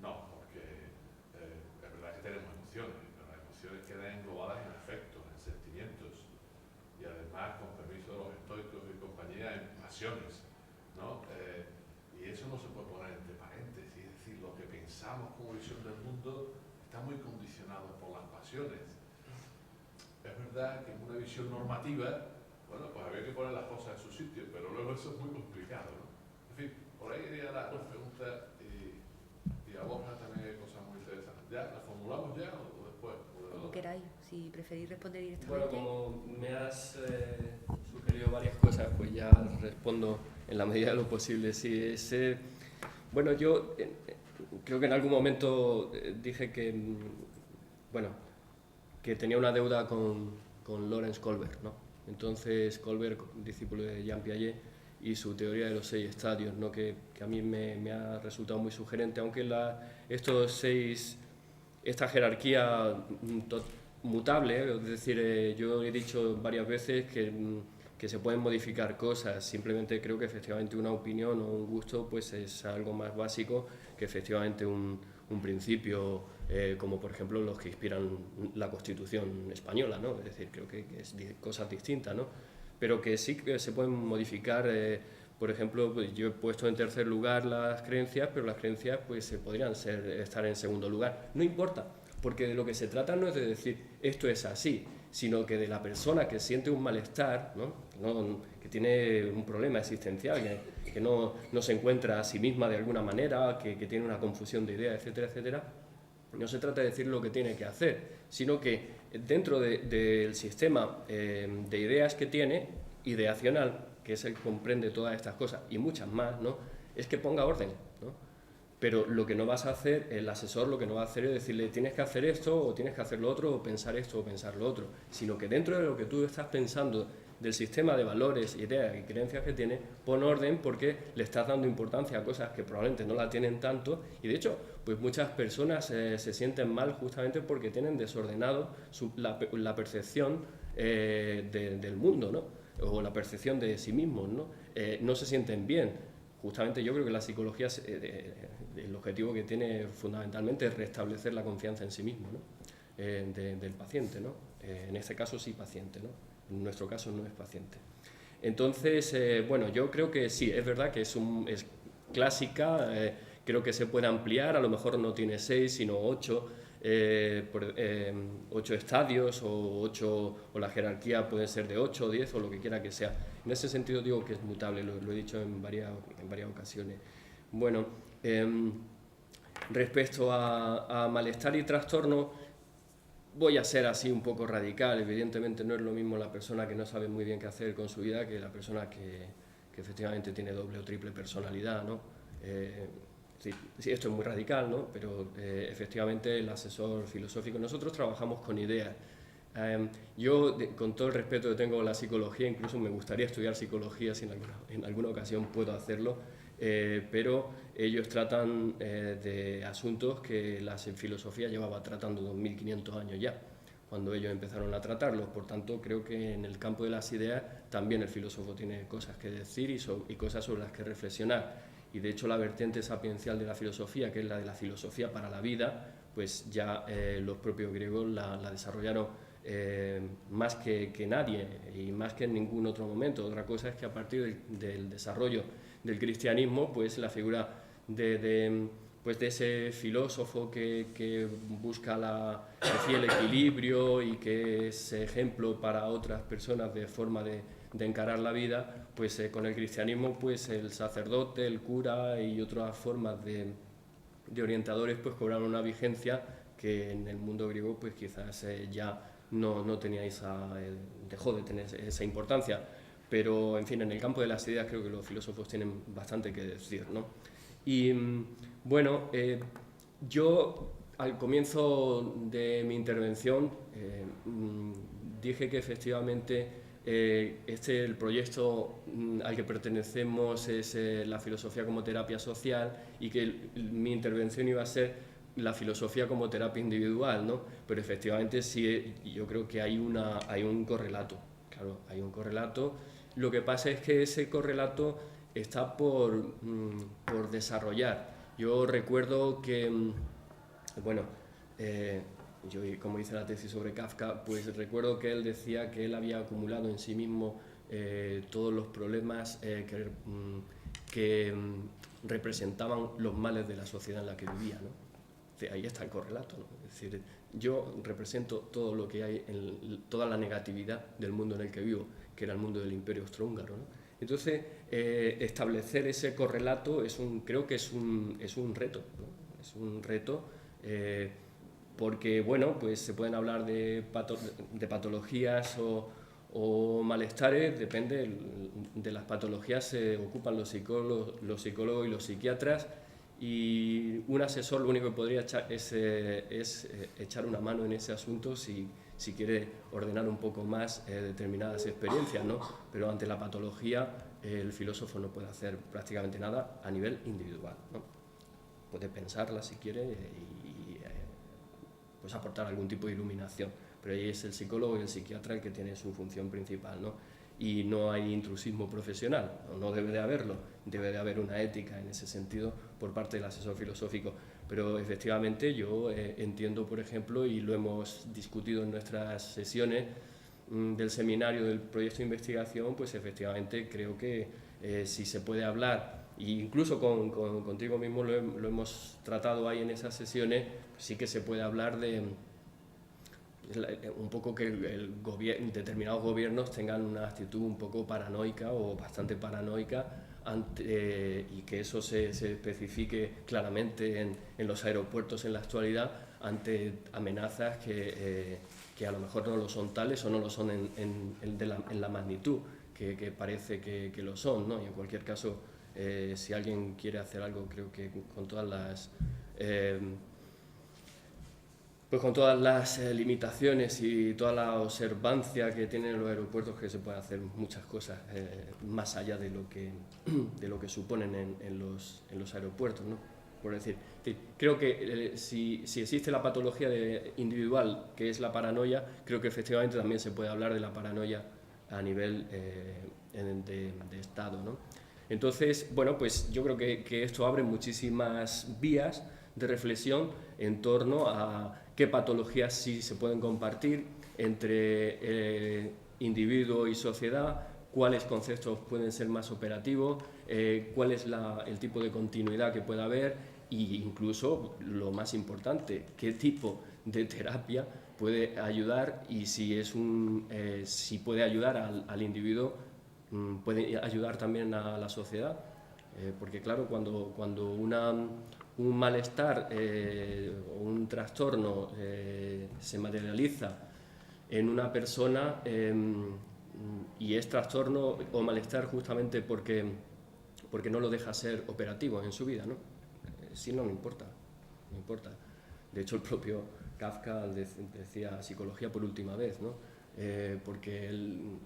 No, porque es verdad que tenemos emociones, pero las emociones quedan englobadas en afectos, en sentimientos, y además, con permiso de los estoicos y compañía, en pasiones, ¿no? Y eso no se puede poner entre paréntesis, es decir, lo que pensamos como visión del mundo está muy condicionado por las pasiones. Es verdad que en una visión normativa, bueno, pues había que poner las cosas en su sitio, pero luego eso es muy complicado, ¿no? En fin, por ahí iría la pregunta, y a Borja también hay cosas muy interesantes. ¿Ya la formulamos ya o después? Como queráis, si preferís responder directamente. Bueno, como me has sugerido varias cosas, pues ya respondo en la medida de lo posible. Sí, bueno, yo creo que en algún momento dije que, bueno, que tenía una deuda con Lawrence Kohlberg, ¿no? Entonces, Kohlberg, discípulo de Jean Piaget, y su teoría de los 6 estadios, ¿no? que a mí me ha resultado muy sugerente, aunque esta jerarquía mutable, es decir, yo he dicho varias veces que se pueden modificar cosas, simplemente creo que efectivamente una opinión o un gusto pues es algo más básico que efectivamente un principio, como por ejemplo los que inspiran la Constitución española, ¿no? Es decir, creo que es cosas distintas, ¿no? Pero que sí que se pueden modificar. Por ejemplo, pues yo he puesto en tercer lugar las creencias, pero las creencias pues podrían estar en segundo lugar. No importa, porque de lo que se trata no es de decir esto es así, sino que de la persona que siente un malestar, ¿no? Que tiene un problema existencial, que no se encuentra a sí misma de alguna manera, que tiene una confusión de ideas, etcétera, etcétera. No se trata de decir lo que tiene que hacer, sino que dentro del sistema de ideas que tiene, ideacional, que es el que comprende todas estas cosas y muchas más, ¿no? Es que ponga orden, ¿no? Pero lo que no vas a hacer, el asesor lo que no va a hacer es decirle tienes que hacer esto o tienes que hacer lo otro o pensar esto o pensar lo otro, sino que dentro de lo que tú estás pensando del sistema de valores, ideas y creencias que tiene, pon orden porque le estás dando importancia a cosas que probablemente no la tienen tanto y de hecho pues muchas personas se sienten mal justamente porque tienen desordenado la percepción del mundo, ¿no? O la percepción de sí mismos, ¿no? No se sienten bien. Justamente yo creo que la psicología, el objetivo que tiene fundamentalmente es restablecer la confianza en sí mismo, ¿no? Del paciente, ¿no? En este caso sí paciente, ¿no? En nuestro caso no es paciente. Entonces, bueno, yo creo que sí, es verdad que es clásica, creo que se puede ampliar, a lo mejor no tiene 6, sino 8, 8 estadios o la jerarquía puede ser de 8 o 10 o lo que quiera que sea. En ese sentido digo que es mutable, lo he dicho en varias ocasiones. Bueno, respecto a malestar y trastorno, voy a ser así un poco radical. Evidentemente no es lo mismo la persona que no sabe muy bien qué hacer con su vida que la persona que efectivamente tiene doble o triple personalidad, ¿no? sí, esto es muy radical, ¿no? Pero efectivamente el asesor filosófico, nosotros trabajamos con ideas. Yo, con todo el respeto que tengo a la psicología, incluso me gustaría estudiar psicología si en alguna ocasión puedo hacerlo, pero ellos tratan de asuntos que la filosofía llevaba tratando 2500 años ya, cuando ellos empezaron a tratarlos. Por tanto, creo que en el campo de las ideas también el filósofo tiene cosas que decir y cosas sobre las que reflexionar. Y de hecho la vertiente sapiencial de la filosofía, que es la de la filosofía para la vida, pues ya los propios griegos la desarrollaron más que nadie y más que en ningún otro momento. Otra cosa es que a partir del desarrollo del cristianismo, pues la figura de ese filósofo que busca el fiel equilibrio y que es ejemplo para otras personas de forma de encarar la vida, pues con el cristianismo, pues el sacerdote, el cura y otras formas de orientadores pues cobraron una vigencia que en el mundo griego pues quizás ya no tenía dejó de tener esa importancia. Pero, en fin, en el campo de las ideas creo que los filósofos tienen bastante que decir, ¿no? Y, bueno, yo al comienzo de mi intervención dije que efectivamente el proyecto al que pertenecemos es la filosofía como terapia social y que mi intervención iba a ser la filosofía como terapia individual, ¿no? Pero efectivamente sí, yo creo que hay un correlato, claro, hay un correlato. Lo que pasa es que ese correlato está por desarrollar. Yo recuerdo que, bueno, yo como hice la tesis sobre Kafka, pues recuerdo que él decía que él había acumulado en sí mismo todos los problemas que representaban los males de la sociedad en la que vivía, ¿no? Ahí está el correlato, ¿no? Es decir, yo represento todo lo que hay, toda la negatividad del mundo en el que vivo, que era el mundo del Imperio Austrohúngaro, ¿no? Entonces, establecer ese correlato creo que es un reto, ¿no? Es un reto porque, bueno, pues se pueden hablar de patologías o malestares, depende de las patologías, se ocupan los psicólogos y los psiquiatras. Y un asesor lo único que podría echar es echar una mano en ese asunto si quiere ordenar un poco más determinadas experiencias, ¿no? Pero ante la patología el filósofo no puede hacer prácticamente nada a nivel individual, ¿no? Puede pensarla si quiere y pues aportar algún tipo de iluminación, pero ahí es el psicólogo y el psiquiatra el que tiene su función principal, ¿no? Y no hay intrusismo profesional, no debe de haberlo, debe de haber una ética en ese sentido por parte del asesor filosófico. Pero efectivamente yo entiendo, por ejemplo, y lo hemos discutido en nuestras sesiones del seminario del proyecto de investigación, pues efectivamente creo que si se puede hablar, e incluso contigo mismo lo hemos tratado ahí en esas sesiones, pues sí que se puede hablar de un poco que determinados gobiernos tengan una actitud un poco paranoica o bastante paranoica y que eso se especifique claramente en los aeropuertos en la actualidad ante amenazas que a lo mejor no lo son tales o no lo son en la magnitud que parece que lo son, ¿no? Y en cualquier caso, si alguien quiere hacer algo, creo que con todas las limitaciones y toda la observancia que tienen los aeropuertos, que se pueden hacer muchas cosas más allá de lo que suponen en los aeropuertos, ¿no? Por decir, creo que si existe la patología individual, que es la paranoia, creo que efectivamente también se puede hablar de la paranoia a nivel de Estado, ¿no? Entonces, bueno, pues yo creo que esto abre muchísimas vías de reflexión en torno a qué patologías sí se pueden compartir entre individuo y sociedad, cuáles conceptos pueden ser más operativos, cuál es el tipo de continuidad que puede haber e incluso, lo más importante, qué tipo de terapia puede ayudar y si puede ayudar al individuo, puede ayudar también a la sociedad. Porque claro, cuando un malestar o un trastorno se materializa en una persona y es trastorno o malestar justamente porque no lo deja ser operativo en su vida, ¿no? sí, no importa, no importa. De hecho, el propio Kafka decía psicología por última vez, ¿no? Porque él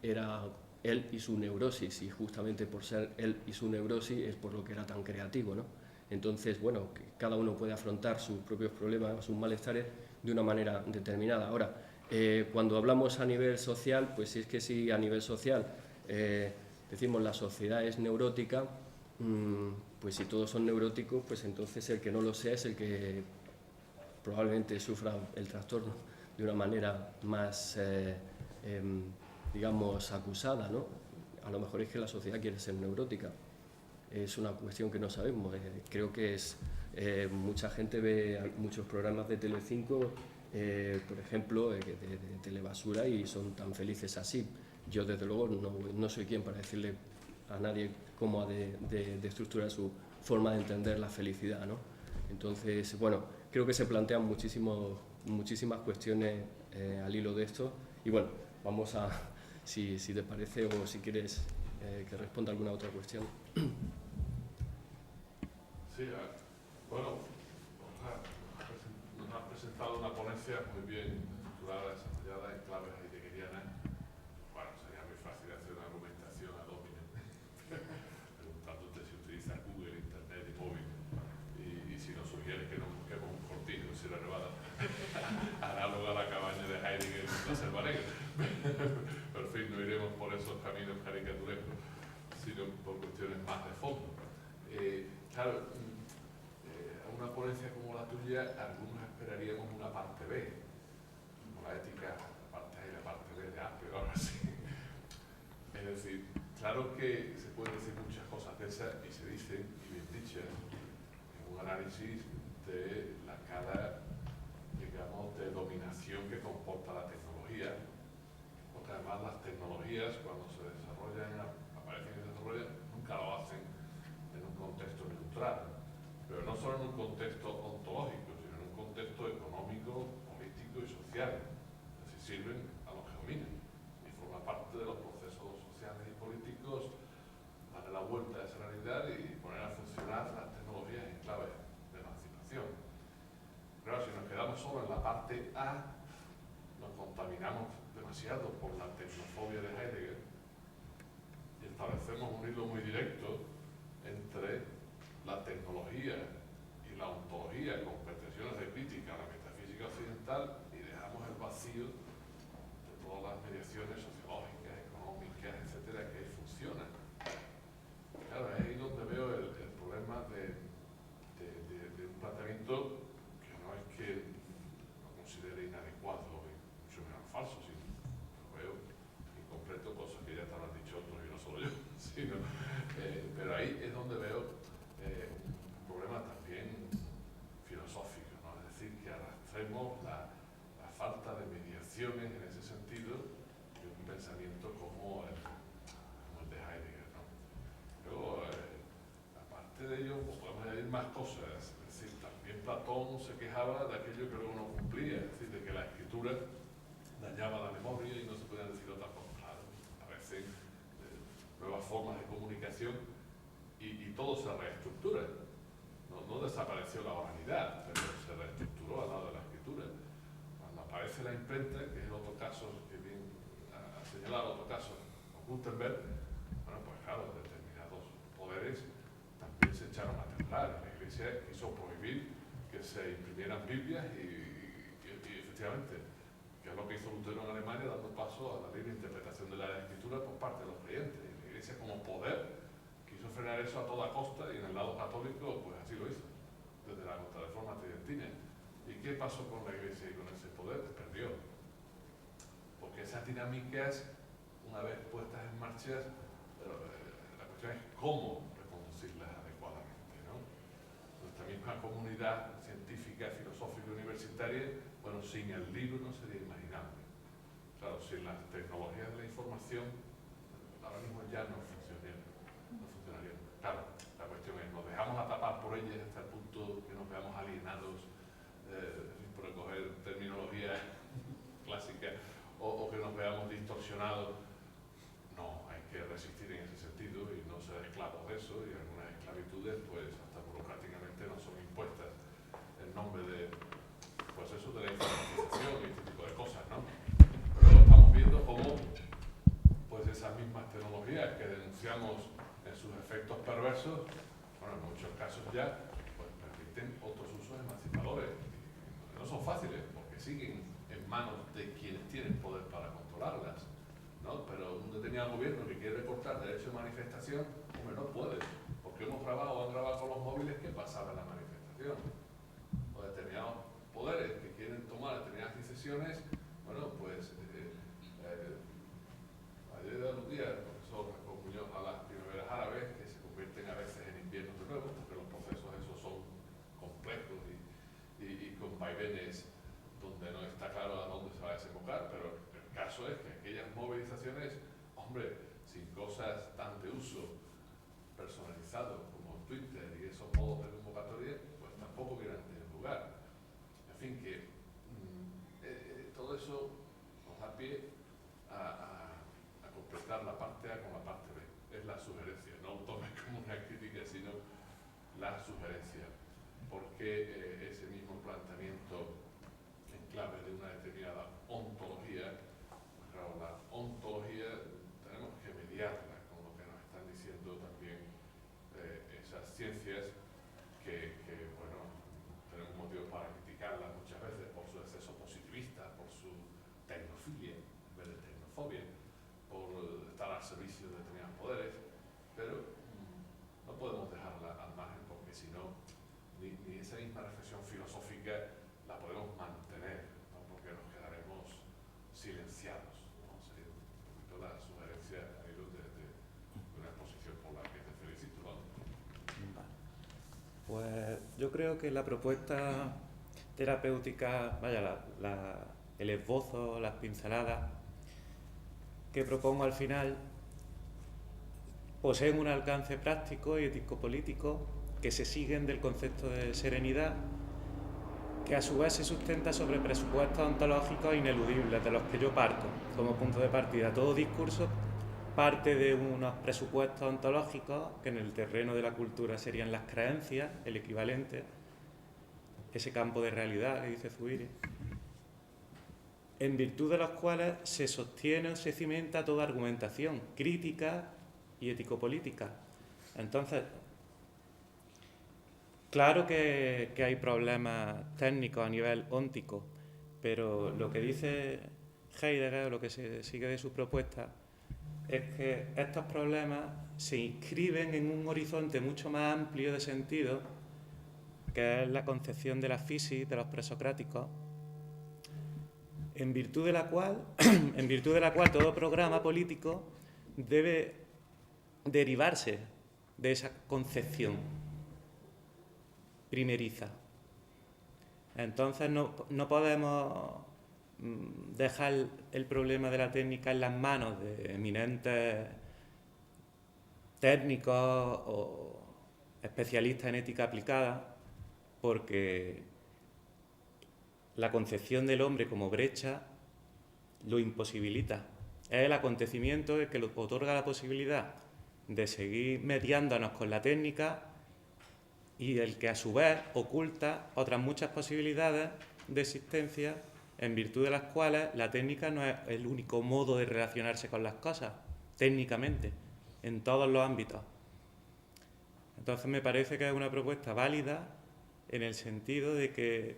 era él y su neurosis, y justamente por ser él y su neurosis es por lo que era tan creativo, ¿no? Entonces, bueno, que cada uno puede afrontar sus propios problemas, sus malestares de una manera determinada. Ahora, cuando hablamos a nivel social, pues si es que si a nivel social decimos la sociedad es neurótica, pues si todos son neuróticos, pues entonces el que no lo sea es el que probablemente sufra el trastorno de una manera más, digamos, acusada, ¿no? A lo mejor es que la sociedad quiere ser neurótica. Es una cuestión que no sabemos. Creo que es mucha gente ve muchos programas de Telecinco, por ejemplo, de telebasura, y son tan felices así. Yo, desde luego, no soy quien para decirle a nadie cómo ha de estructurar su forma de entender la felicidad, ¿no? Entonces, bueno, creo que se plantean muchísimas cuestiones al hilo de esto. Y bueno, vamos a, si te parece o si quieres que responda alguna otra cuestión. Sí, bueno, nos has presentado una ponencia muy bien estructurada, desarrollada en claves heideggerianas. Bueno, sería muy fácil hacer una argumentación ad hominem, preguntándote si utilizas Google, Internet y móvil, y si nos sugieres que nos busquemos un cortijo en Sierra Nevada, análogo a la cabaña de Heidegger en la Selva Negra. Pero en fin, no iremos por esos caminos caricaturescos, sino por cuestiones más de fondo. Claro, una ponencia como la tuya, algunos esperaríamos una parte B, como la ética, la parte A y la parte B de Apple o algo así. Es decir, claro que se pueden decir muchas cosas de esas, y se dicen, y bien dichas, en un análisis de la cara, digamos, de dominación que comporta la tecnología, porque además las tecnologías, cuando se desarrollan, aparecen y se desarrollan, nunca lo hacen en un contexto neutral, pero no solo en un contexto ontológico, sino en un contexto económico, político y social. Es decir, sirven a los que dominan y forman parte de los procesos sociales y políticos, darle la vuelta a esa realidad y poner a funcionar las tecnologías en clave de emancipación. Claro, si nos quedamos solo en la parte A, nos contaminamos demasiado por la tecnofobia de Heidegger y establecemos un hilo muy directo entre la tecnología y la ontología con pretensiones de crítica a la metafísica occidental, y dejamos el vacío de todas las mediaciones sociológicas, económicas, etcétera, que ahí funcionan. Claro, es ahí donde veo el problema de un planteamiento que no es que lo considere inadecuado y mucho menos falso, sino lo veo incompleto, cosas que ya te habrán dicho otros y no solo yo, sino, pero ahí es donde veo un problema también filosófico, ¿no? Es decir, que arrastremos la falta de mediaciones en ese sentido de un pensamiento como el de Heidegger, ¿no? Luego, aparte de ello, pues podemos añadir más cosas. Es decir, también Platón se quejaba de aquello que luego no cumplía, es decir, de que la escritura dañaba la memoria y no se podían decir otras cosas. Claro, aparecen nuevas formas de comunicación y todo se reestructura. No desapareció la oralidad, pero se reestructuró al lado de la escritura. Cuando aparece la imprenta, que es el otro caso que bien ha señalado, otro caso, Gutenberg, bueno, pues claro, determinados poderes también se echaron a temblar. La Iglesia quiso prohibir que se imprimieran Biblias y efectivamente, que es lo que hizo Lutero en Alemania, dando paso a la libre interpretación de la escritura por parte de los creyentes. Y la Iglesia, como poder, quiso frenar eso a toda costa, y en el lado católico pues así lo hizo, desde la Contrarreforma tridentina. ¿Y qué pasó con la Iglesia y con ese poder? Perdió. Porque esas dinámicas, una vez puestas en marcha, la cuestión es cómo reconducirlas adecuadamente, ¿no? Nuestra misma comunidad científica, filosófica y universitaria, bueno, sin el libro no sería imaginable. Claro, sin las tecnologías de la información, ahora mismo ya no funcionaría. Claro, la cuestión es, ¿nos dejamos atrapar por ellas hasta el punto que nos veamos alienados, por recoger terminología clásica, o que nos veamos distorsionados? No, hay que resistir en ese sentido y no ser esclavos de eso, y algunas esclavitudes, pues hasta burocráticamente casos, bueno, en muchos casos ya, pues permiten otros usos emancipadores, que no son fáciles, porque siguen en manos de quienes tienen poder para controlarlas, ¿no? Pero un determinado gobierno que quiere recortar derecho de manifestación, hombre, no puede, porque han grabado con los móviles qué pasaba en la manifestación. O determinados poderes que quieren tomar determinadas decisiones, bueno, pues ayer aludía el profesor Jacob Muñoz a las primaveras árabes, que se convierten a veces en inviernos de nuevo, porque los procesos esos son complejos y con vaivenes donde no está claro a dónde se va a desembocar, pero el caso es que aquellas movilizaciones, hombre, sin cosas tan de uso personalizado como Twitter y esos modos de convocatoria, pues tampoco hubieran tenido lugar. En fin, que todo eso nos da pie a completar la parte A con la parte B. Es la sugerencia, no lo tomes como una crítica, sino la sugerencia, porque ese mismo planteamiento en clave de una determinada ontología, pues claro, la ontología tenemos que mediarla con lo que nos están diciendo también esas ciencias que, bueno, tenemos motivos para criticarlas muchas veces por su exceso positivista, por su tecnofilia en vez de tecnofobia, por estar al servicio de determinados poderes, pero no podemos dejarla al margen porque si no, ni esa misma reflexión filosófica la podemos mantener, ¿no? Porque nos quedaremos silenciados, ¿no? Sería un poquito la sugerencia a ir desde una exposición por la que te felicito, ¿no? Vale. Pues yo creo que la propuesta terapéutica, vaya, el esbozo, las pinceladas que propongo al final poseen un alcance práctico y ético-político que se siguen del concepto de serenidad, que a su vez se sustenta sobre presupuestos ontológicos ineludibles de los que yo parto como punto de partida. Todo discurso parte de unos presupuestos ontológicos que en el terreno de la cultura serían las creencias, el equivalente, ese campo de realidad que dice Zubiri, en virtud de los cuales se sostiene o se cimenta toda argumentación crítica y ético-política. Entonces, claro que hay problemas técnicos a nivel óntico, pero lo que dice Heidegger, o lo que se sigue de su propuesta, es que estos problemas se inscriben en un horizonte mucho más amplio de sentido, que es la concepción de la physis de los presocráticos, en virtud de la cual todo programa político debe derivarse de esa concepción primeriza. Entonces no podemos dejar el problema de la técnica en las manos de eminentes técnicos o especialistas en ética aplicada, porque la concepción del hombre como brecha lo imposibilita. Es el acontecimiento el que nos otorga la posibilidad de seguir mediándonos con la técnica y el que a su vez oculta otras muchas posibilidades de existencia en virtud de las cuales la técnica no es el único modo de relacionarse con las cosas, técnicamente, en todos los ámbitos. Entonces me parece que es una propuesta válida en el sentido de que,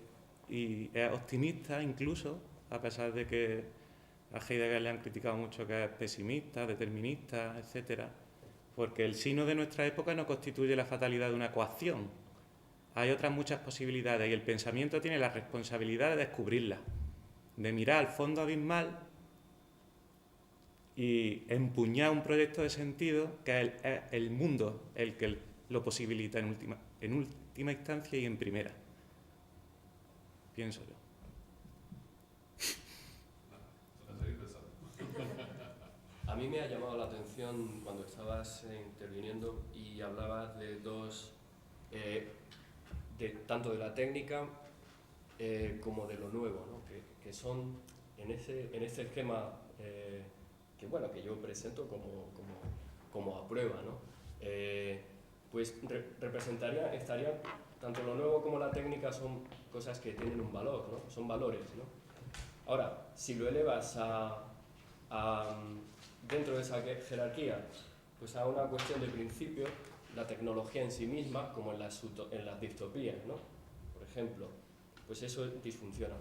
y es optimista incluso, a pesar de que a Heidegger le han criticado mucho que es pesimista, determinista, etcétera, porque el signo de nuestra época no constituye la fatalidad de una coacción. Hay otras muchas posibilidades y el pensamiento tiene la responsabilidad de descubrirlas, de mirar al fondo abismal y empuñar un proyecto de sentido que es el mundo el que lo posibilita en última instancia y en primera. Pienso yo. A mí me ha llamado la atención cuando estabas interviniendo y hablabas de dos, tanto de la técnica como de lo nuevo, ¿no? que son en ese esquema que yo presento como a prueba, ¿no? Pues estarían, tanto lo nuevo como la técnica son cosas que tienen un valor, ¿no? Son valores, ¿no? Ahora, si lo elevas dentro de esa jerarquía, pues a una cuestión de principio, la tecnología en sí misma como en las distopías, ¿no? Por ejemplo, pues eso es disfuncional.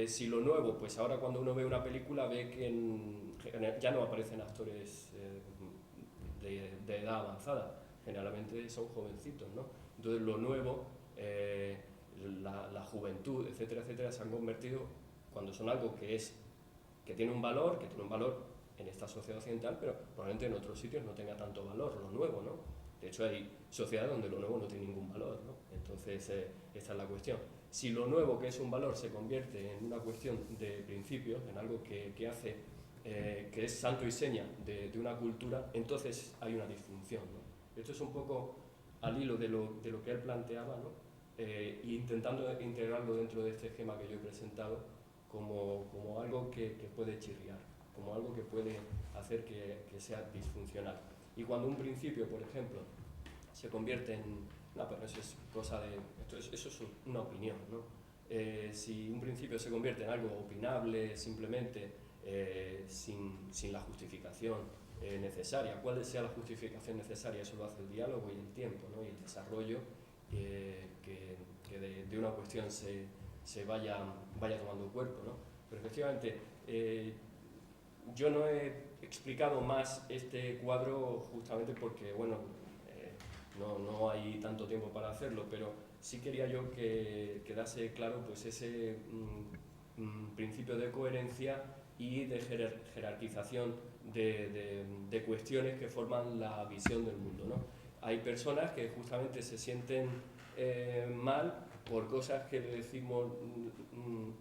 Si lo nuevo, pues ahora cuando uno ve una película ve que ya no aparecen actores de edad avanzada, generalmente son jovencitos, ¿no? Entonces lo nuevo, la juventud, etcétera, etcétera, se han convertido, cuando son algo que tiene un valor en esta sociedad occidental, pero probablemente en otros sitios no tenga tanto valor lo nuevo, ¿no? De hecho hay sociedades donde lo nuevo no tiene ningún valor, ¿no? Entonces esta es la cuestión. Si lo nuevo, que es un valor, se convierte en una cuestión de principios, en algo que hace, que es santo y seña de una cultura, entonces hay una disfunción, ¿no? Esto es un poco al hilo de lo que él planteaba, ¿no? Intentando integrarlo dentro de este esquema que yo he presentado como algo que puede chirriar, como algo que puede hacer que sea disfuncional. Y cuando un principio, por ejemplo, se convierte en... No, pero eso es cosa de... Eso es una opinión, ¿no? Si un principio se convierte en algo opinable, simplemente, sin la justificación necesaria, ¿cuál sea la justificación necesaria? Eso lo hace el diálogo y el tiempo, ¿no? Y el desarrollo que de una cuestión se vaya tomando cuerpo, ¿no? Pero efectivamente, yo no he explicado más este cuadro justamente porque, bueno, no hay tanto tiempo para hacerlo, pero sí quería yo que quedase claro pues ese principio de coherencia y de jerarquización de cuestiones que forman la visión del mundo, ¿no? Hay personas que justamente se sienten mal por cosas que le decimos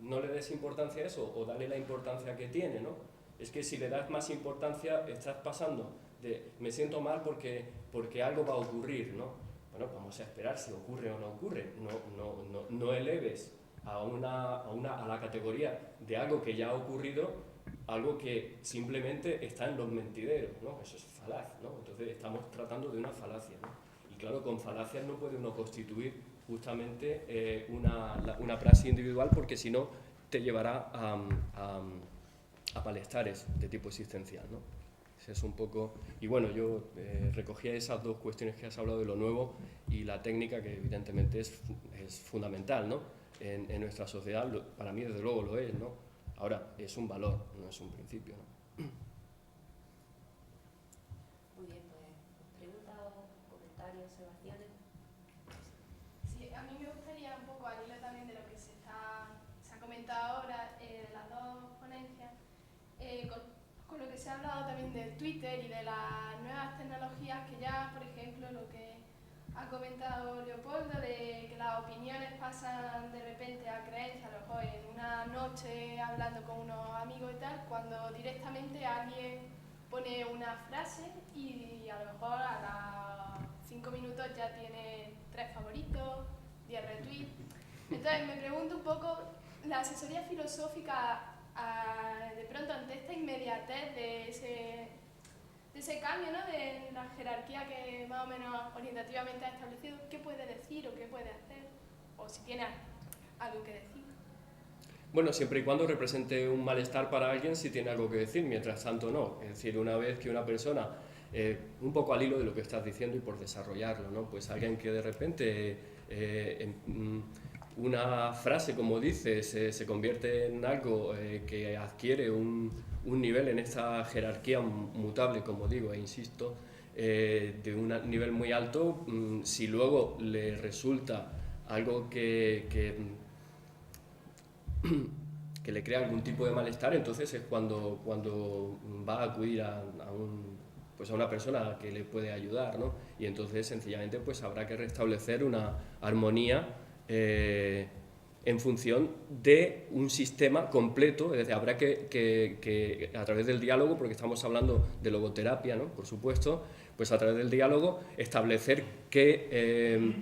no le des importancia a eso o dale la importancia que tiene, ¿no? Es que si le das más importancia estás pasando de me siento mal porque algo va a ocurrir, ¿no? Bueno, vamos a esperar si ocurre o no ocurre. No eleves a la categoría de algo que ya ha ocurrido, algo que simplemente está en los mentideros, ¿no? Eso es falaz, ¿no? Entonces estamos tratando de una falacia, ¿no? Y claro, con falacias no puede uno constituir justamente una praxis individual porque si no te llevará a malestares de tipo existencial, ¿no? Ese es un poco... Y bueno, yo recogía esas dos cuestiones que has hablado de lo nuevo y la técnica, que evidentemente es fundamental, ¿no? En nuestra sociedad, para mí desde luego lo es, ¿no? Ahora, es un valor, no es un principio, ¿no? Muy bien, pues preguntas o comentarios, observaciones. Sí, a mí me gustaría un poco, al hilo también de lo que se ha comentado ahora, de las dos ponencias, con lo que se ha hablado también del Twitter y de las nuevas tecnologías que ya, por ejemplo, lo que ha comentado Leopoldo, de que las opiniones pasan de repente a creencias, a lo mejor en una noche hablando con unos amigos y tal, cuando directamente alguien pone una frase y a lo mejor a los 5 minutos ya tiene 3 favoritos, 10 retweets. Entonces me pregunto un poco, la asesoría filosófica, de pronto ante esta inmediatez de ese cambio, ¿no?, de la jerarquía que más o menos orientativamente ha establecido, ¿qué puede decir o qué puede hacer? O si tiene algo que decir. Bueno, siempre y cuando represente un malestar para alguien, si tiene algo que decir, mientras tanto no. Es decir, una vez que una persona, un poco al hilo de lo que estás diciendo y por desarrollarlo, ¿no? Pues alguien que de repente una frase, como dices, se convierte en algo que adquiere un nivel en esta jerarquía mutable, como digo, e insisto, de un nivel muy alto, si luego le resulta algo que le crea algún tipo de malestar, entonces es cuando va a acudir a una persona que le puede ayudar, ¿no? Y entonces sencillamente pues habrá que restablecer una armonía en función de un sistema completo, es decir, habrá que a través del diálogo, porque estamos hablando de logoterapia, ¿no?, por supuesto, pues a través del diálogo establecer qué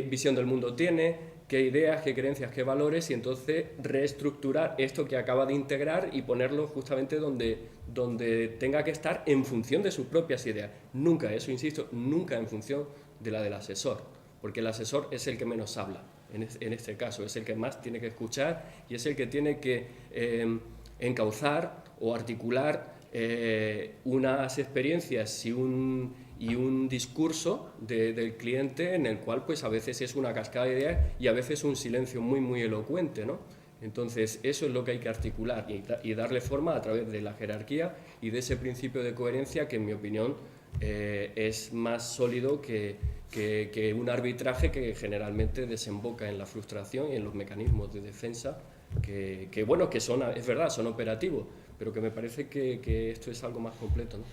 visión del mundo tiene, qué ideas, qué creencias, qué valores, y entonces reestructurar esto que acaba de integrar y ponerlo justamente donde tenga que estar en función de sus propias ideas. Nunca, eso insisto, nunca en función de la del asesor, porque el asesor es el que menos habla, en este caso, es el que más tiene que escuchar y es el que tiene que encauzar o articular unas experiencias y un discurso del cliente en el cual pues a veces es una cascada de ideas y a veces un silencio muy muy elocuente, ¿no? Entonces eso es lo que hay que articular y darle forma a través de la jerarquía y de ese principio de coherencia que en mi opinión es más sólido que un arbitraje que generalmente desemboca en la frustración y en los mecanismos de defensa que bueno, que son, es verdad, son operativos, pero que me parece que esto es algo más completo, ¿no?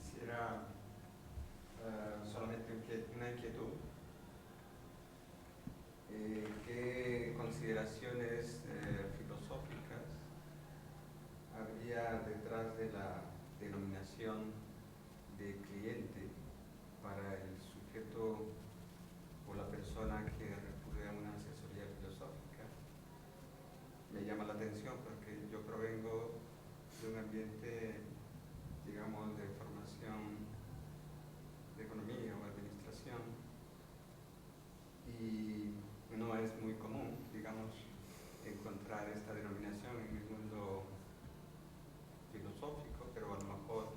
Quisiera solamente una inquietud. ¿Qué consideraciones filosóficas habría detrás de la denominación de cliente para el sujeto o la persona que recurre a una asesoría filosófica? Me llama la atención porque yo provengo de un ambiente, digamos, de formación de economía o administración, y no es muy común, digamos, encontrar esta denominación en el mundo filosófico, pero a lo mejor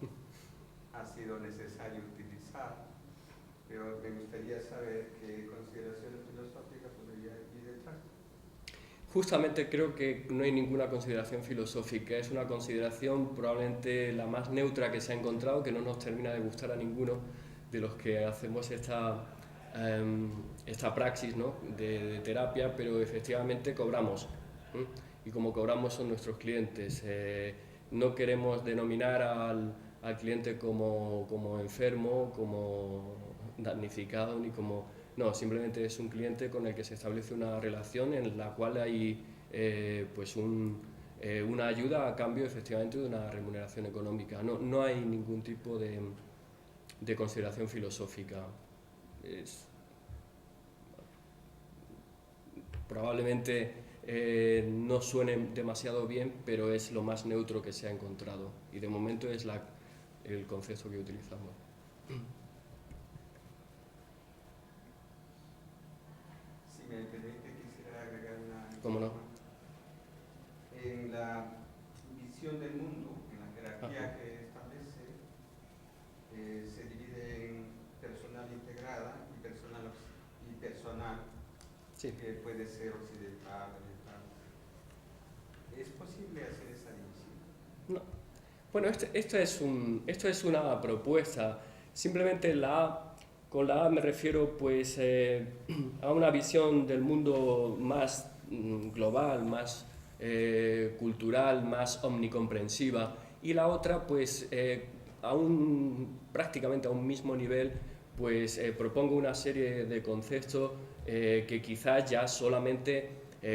ha sido necesario utilizar. Pero me gustaría saber qué consideraciones filosóficas podría ir detrás. Justamente creo que no hay ninguna consideración filosófica, es una consideración probablemente la más neutra que se ha encontrado, que no nos termina de gustar a ninguno de los que hacemos esta praxis, ¿no?, de terapia, pero efectivamente cobramos, ¿eh? Y como cobramos son nuestros clientes. No queremos denominar al cliente como enfermo, como damnificado, ni como... No, simplemente es un cliente con el que se establece una relación en la cual hay pues una ayuda a cambio efectivamente de una remuneración económica. No hay ningún tipo de consideración filosófica. Probablemente no suene demasiado bien, pero es lo más neutro que se ha encontrado y de momento es el concepto que utilizamos. Si me permite, quisiera agregar una... ¿Cómo no? En la visión del mundo, en la jerarquía que establece, se divide en personal integrada y personal Sí. que puede ser occidental, oriental. ¿Es posible hacer esa división? No. Bueno, esto es una propuesta. Simplemente con la A me refiero pues a una visión del mundo más global, más cultural, más omnicomprensiva, y la otra pues prácticamente a un mismo nivel pues propongo una serie de conceptos que quizás ya solamente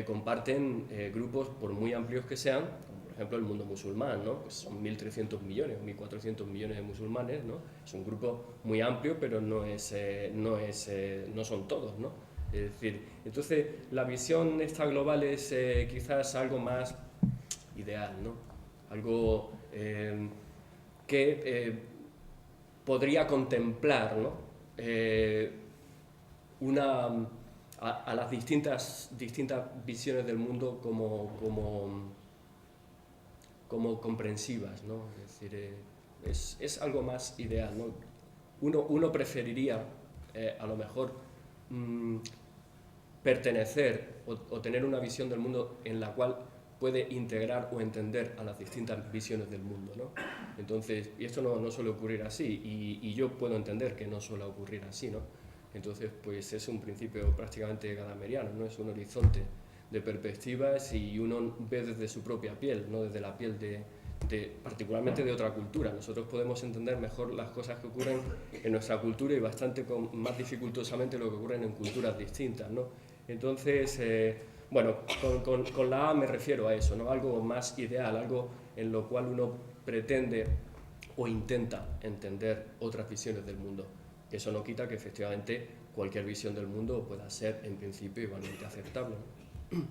comparten grupos, por muy amplios que sean, como por ejemplo el mundo musulmán, ¿no? Pues son 1.300 millones o 1.400 millones de musulmanes, ¿no? Es un grupo muy amplio, pero no son todos, ¿no? Es decir, entonces la visión esta global es quizás algo más ideal, ¿no? Algo que podría contemplar, ¿no?, a las distintas visiones del mundo como comprensivas, ¿no? Es decir, es algo más ideal, ¿no? Uno preferiría a lo mejor pertenecer o tener una visión del mundo en la cual puede integrar o entender a las distintas visiones del mundo, ¿no? Entonces, y esto no suele ocurrir así, y yo puedo entender que no suele ocurrir así, ¿no? Entonces, pues es un principio prácticamente gadameriano, ¿no? Es un horizonte de perspectivas y uno ve desde su propia piel, no desde la piel particularmente de otra cultura. Nosotros podemos entender mejor las cosas que ocurren en nuestra cultura y bastante más dificultosamente lo que ocurren en culturas distintas, ¿no? Entonces, bueno, con la A me refiero a eso, ¿no? Algo más ideal, algo en lo cual uno pretende o intenta entender otras visiones del mundo. Eso no quita que efectivamente cualquier visión del mundo pueda ser en principio igualmente aceptable, ¿no?